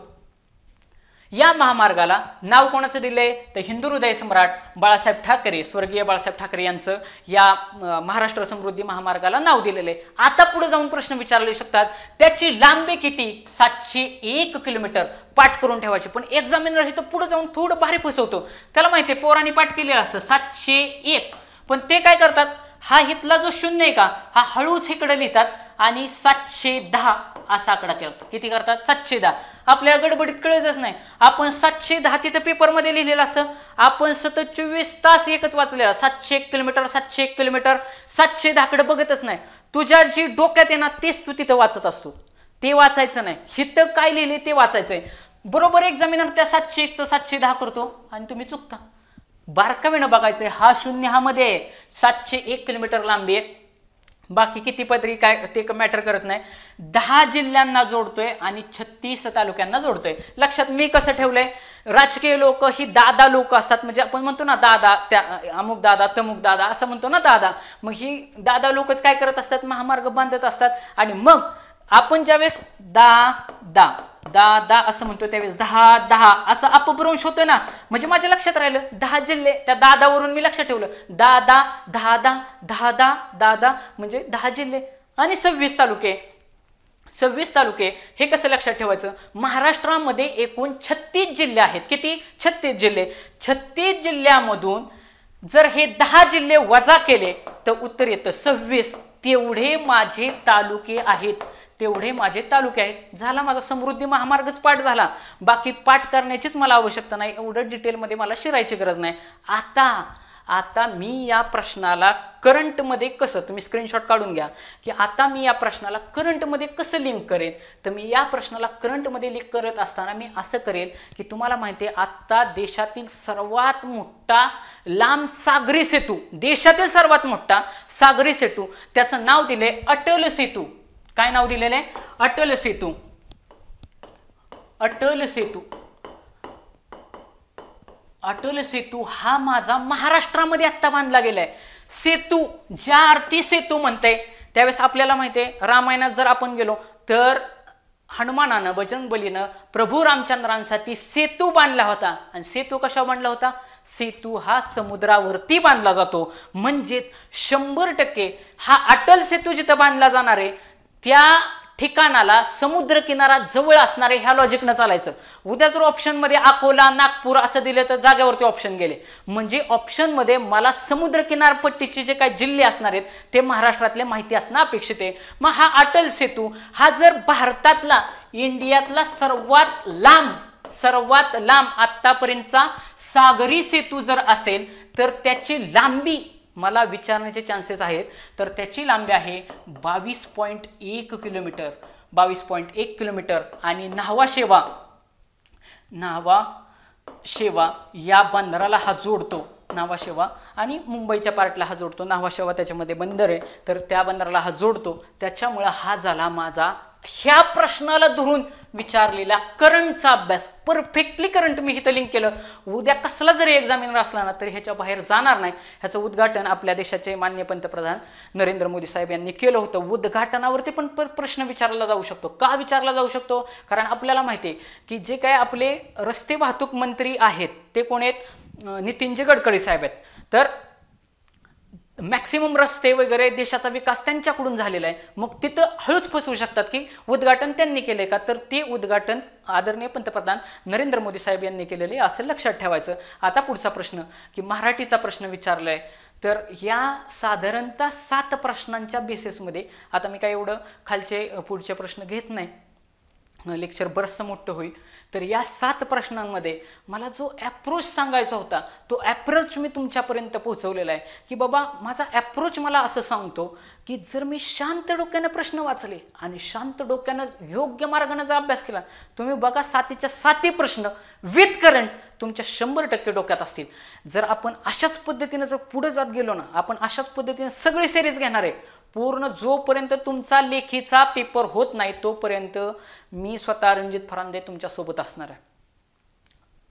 [SPEAKER 1] या महामार्गाला नाव कोणाचं दिलंय? तर हिंदू हृदय सम्राट बाळासाहेब ठाकरे, स्वर्गीय बाळासाहेब ठाकरे यांचं या महाराष्ट्र समृद्धी महामार्गाला नाव दिलेलं आहे. आता पुढे जाऊन प्रश्न विचारले शकतात, त्याची लांबी किती? 701 किलोमीटर. पाठ करून ठेवायची. पण एक्झामिनर हे तर पुढे जाऊन थोडं भारी फसवतो. त्याला माहिती आहे पोरांनी पाठ केलेलं असतं 701, पण ते काय करतात, हा इथला जो 0 आहे का, हा हळूच इकडे लिहितात आणि 710 असा आकडा करतात. किती करतात? 710. आपल्याला गडबडीत कळतच नाही. आपण 710 तिथं पेपरमध्ये लिहिलेलं असतं. आपण सतत 24 तास एकच वाचलेला, 701 किलोमीटर, 701 किलोमीटर, 710 कडे बघतच नाही. तुझ्या जी डोक्यात आहे ना तेच तू तिथं वाचत असतो. ते वाचायचं नाही, हिथं काय लिहिले ते वाचायचंय. बरोबर एक्झामिनर त्या 701चं 710 करतो आणि तुम्ही चुकता. बारकाईनं बघायचंय. हा 0 हा मध्ये आहे. 701 किलोमीटर लांबी आहे. बाकी किती पदरी काय ते मॅटर करत नाही. 10 जिल्ह्यांना जोडतोय आणि 36 तालुक्यांना जोडतोय. लक्षात मी कसं ठेवलंय, राजकीय लोक ही दादा लोक असतात. म्हणजे आपण म्हणतो ना दादा, त्या अमुक दादा तमुक दादा असं म्हणतो ना दादा. मग ही दादा लोकच काय करत असतात, महामार्ग बांधत असतात. आणि मग आपण ज्यावेळेस दा असं म्हणतो त्यावेळेस 10 असं अपभ्रंश होतोय ना. म्हणजे माझ्या लक्षात राहिलं 10 जिल्हे, त्या दादावरून मी लक्षात ठेवलं. दादा म्हणजे 10 जिल्हे आणि 26 तालुके. 26 तालुके हे कसं लक्षात ठेवायचं? महाराष्ट्रामध्ये एकूण 36 जिल्हे आहेत. किती? 36 जिल्हे. 36 जिल्ह्यामधून जर हे 10 जिल्हे वजा केले तर उत्तर येतं 26. तेवढे माझे तालुके आहेत. झाला माझा समृद्धी महामार्गच पाठ झाला. बाकी पाठ करण्याचीच मला आवश्यकता नाही. एवढं डिटेलमध्ये मला शिरायची गरज नाही. आता मी या प्रश्नाला करंटमध्ये कसं, तुम्ही स्क्रीनशॉट काढून घ्या की आता मी या प्रश्नाला करंटमध्ये कसं लिंक करेन. तर मी या प्रश्नाला करंटमध्ये लिंक करत असताना मी असं करेल की तुम्हाला माहिती आहे आता देशातील सर्वात मोठा लांब सागरी सेतू, देशातील सर्वात मोठा सागरी सेतू, त्याचं नाव दिलंय अटल सेतू. काय नाव दिलेलं आहे? अटल सेतू. अटल सेतू हा माझा महाराष्ट्रामध्ये आता बांधला गेलाय. सेतू ज्या अर्थी सेतू म्हणते त्यावेळेस आपल्याला माहिती आहे रामायणात जर आपण गेलो तर हनुमानानं बजरंगबलीनं प्रभू रामचंद्रांसाठी सेतू बांधला होता. आणि सेतू कशा बांधला होता? सेतू हा समुद्रावरती बांधला जातो. म्हणजे 100% हा अटल सेतू जिथं बांधला जाणार आहे त्या ठिकाणाला समुद्र किनारा जवळ असणारे ह्या लॉजिकनं चालायचं. उद्या जर ऑप्शनमध्ये अकोला नागपूर असं दिलं तर जागेवरती ऑप्शन गेले. म्हणजे ऑप्शनमध्ये मला समुद्र किनारपट्टीचे जे काही जिल्हे असणार आहेत ते महाराष्ट्रातले माहिती असणं अपेक्षित आहे. मग हा अटल सेतू हा जर भारतातला, इंडियातला सर्वात लांब आतापर्यंतचा सागरी सेतू जर असेल तर त्याची लांबी मला विचारण्याचे चान्सेस आहेत. तर त्याची लांबी आहे 22.1 किलोमीटर. 22.1 किलोमीटर. आणि न्हावा शेवा या बंदराला हा जोडतो. न्हावा शेवा आणि मुंबईच्या पार्टला हा जोडतो. न्हावा शेवा त्याच्यामध्ये बंदर आहे तर त्या बंदराला हा जोडतो. त्याच्यामुळे हा झाला माझा ह्या प्रश्नाला धरून विचारलेला करंटचा अभ्यास. परफेक्टली करंट मी इथं लिंक केलं. उद्या कसला जरी एक्झामिनर असला ना तरी ह्याच्या बाहेर जाणार नाही. ह्याचं उद्घाटन आपल्या देशाचे माननीय पंतप्रधान नरेंद्र मोदी साहेब यांनी केलं होतं. उद्घाटनावरती पण प्रश्न विचारला जाऊ शकतो. का विचारला जाऊ शकतो? कारण आपल्याला माहिती आहे की जे काय आपले रस्ते वाहतूक मंत्री आहेत ते कोण आहेत? नितीनजी गडकरी साहेब आहेत. तर मॅक्सिमम रस्ते वगैरे देशाचा विकास त्यांच्याकडून झालेला आहे. मग तिथं हळूच फसवू शकतात की उद्घाटन त्यांनी केले का, तर ते उद्घाटन आदरणीय पंतप्रधान नरेंद्र मोदी साहेब यांनी केलेले असं लक्षात ठेवायचं. आता पुढचा प्रश्न की मराठीचा प्रश्न विचारलाय तर या साधारणतः 7 प्रश्नांच्या बेसिसमध्ये, आता मी काय एवढं खालचे पुढचे प्रश्न घेत नाही, लेक्चर बरंचसं मोठं होईल, तर या 7 प्रश्नांमध्ये मला जो ॲप्रोच सांगायचा होता तो ॲप्रोच मी तुमच्यापर्यंत पोहोचवलेला आहे, की बाबा माझा ॲप्रोच मला असं सांगतो की जर मी शांत डोक्यानं प्रश्न वाचले आणि शांत डोक्यानं योग्य मार्गाने जर अभ्यास केला, तुम्ही बघा 7च्या 7 प्रश्न विथ करंट तुमच्या 100% डोक्यात असतील. जर आपण अशाच पद्धतीने जर पुढे जात गेलो ना, आपण अशाच पद्धतीने सगळी सिरीज घेणार आहे पूर्ण, जोपर्यंत तुमचा लेखीचा पेपर होत नाही तोपर्यंत मी स्वतः रणजित फरांदे तुमच्यासोबत असणार आहे.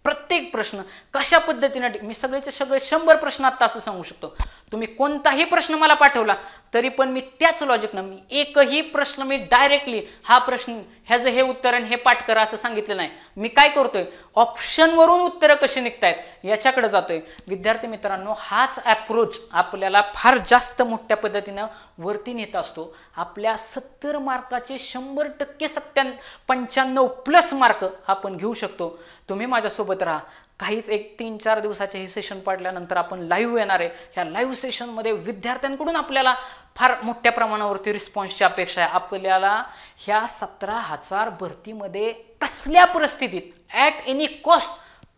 [SPEAKER 1] प्रत्येक प्रश्न कशा पद्धतीने, मी सगळेचे सगळे 100 प्रश्न आता असं सांगू शकतो. तुम्ही कोणताही प्रश्न मला पाठवला तरी पण मी त्याच लॉजिकनं, मी एकही प्रश्न मी डायरेक्टली हा प्रश्न ह्याचं हे उत्तर आणि हे पाठ करा असं सांगितलं नाही. मी काय करतोय, ऑप्शनवरून उत्तरं कशी निघतायत याच्याकडे जातोय. विद्यार्थी मित्रांनो, हाच ॲप्रोच आपल्याला फार जास्त मोठ्या पद्धतीनं वरती नेत असतो. आपल्या 70 मार्काचे 100% 95+ मार्क आपण घेऊ शकतो. तुम्ही माझ्यासोबत राहा. काहीच एक 3-4 दिवसाचे हे सेशन पडल्यानंतर आपण लाईव्ह येणार आहे. ह्या लाईव्ह सेशनमध्ये विद्यार्थ्यांकडून आपल्याला फार मोठ्या प्रमाणावरती रिस्पॉन्सची अपेक्षा आहे. आपल्याला ह्या 17,000 भरतीमध्ये कसल्या परिस्थितीत ॲट एनी कॉस्ट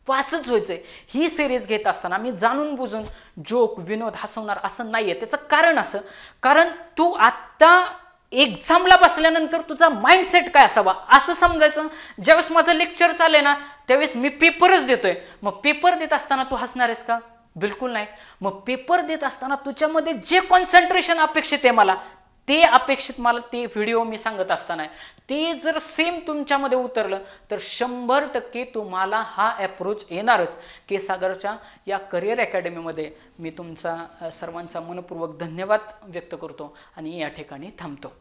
[SPEAKER 1] पासच व्हायचंय. ही सिरीज घेत असताना मी जाणून बुजून जोक विनोद हसवणार असं नाहीये. त्याचं कारण असं, कारण तू आत्ता एक्झामला बसल्यानंतर तुझा माइंडसेट काय असावा असं समजायचं. ज्यावेळेस माझं लेक्चर चाललंय ना त्यावेळेस मी पेपरच देतोय. मग पेपर देत असताना तू हसणार आहेस का? बिलकुल नाही. मग पेपर देत असताना तुझ्यामध्ये जे कॉन्सन्ट्रेशन अपेक्षित आहे मला, ते अपेक्षित मला ते व्हिडिओ मी सांगत असताना ते जर सेम तुमच्यामध्ये उतरलं तर 100% तुम्हाला हा ॲप्रोच येणारच. के सागरच्या या करिअर अकॅडमीमध्ये मी तुमचा सर्वांचा मनपूर्वक धन्यवाद व्यक्त करतो आणि या ठिकाणी थांबतो.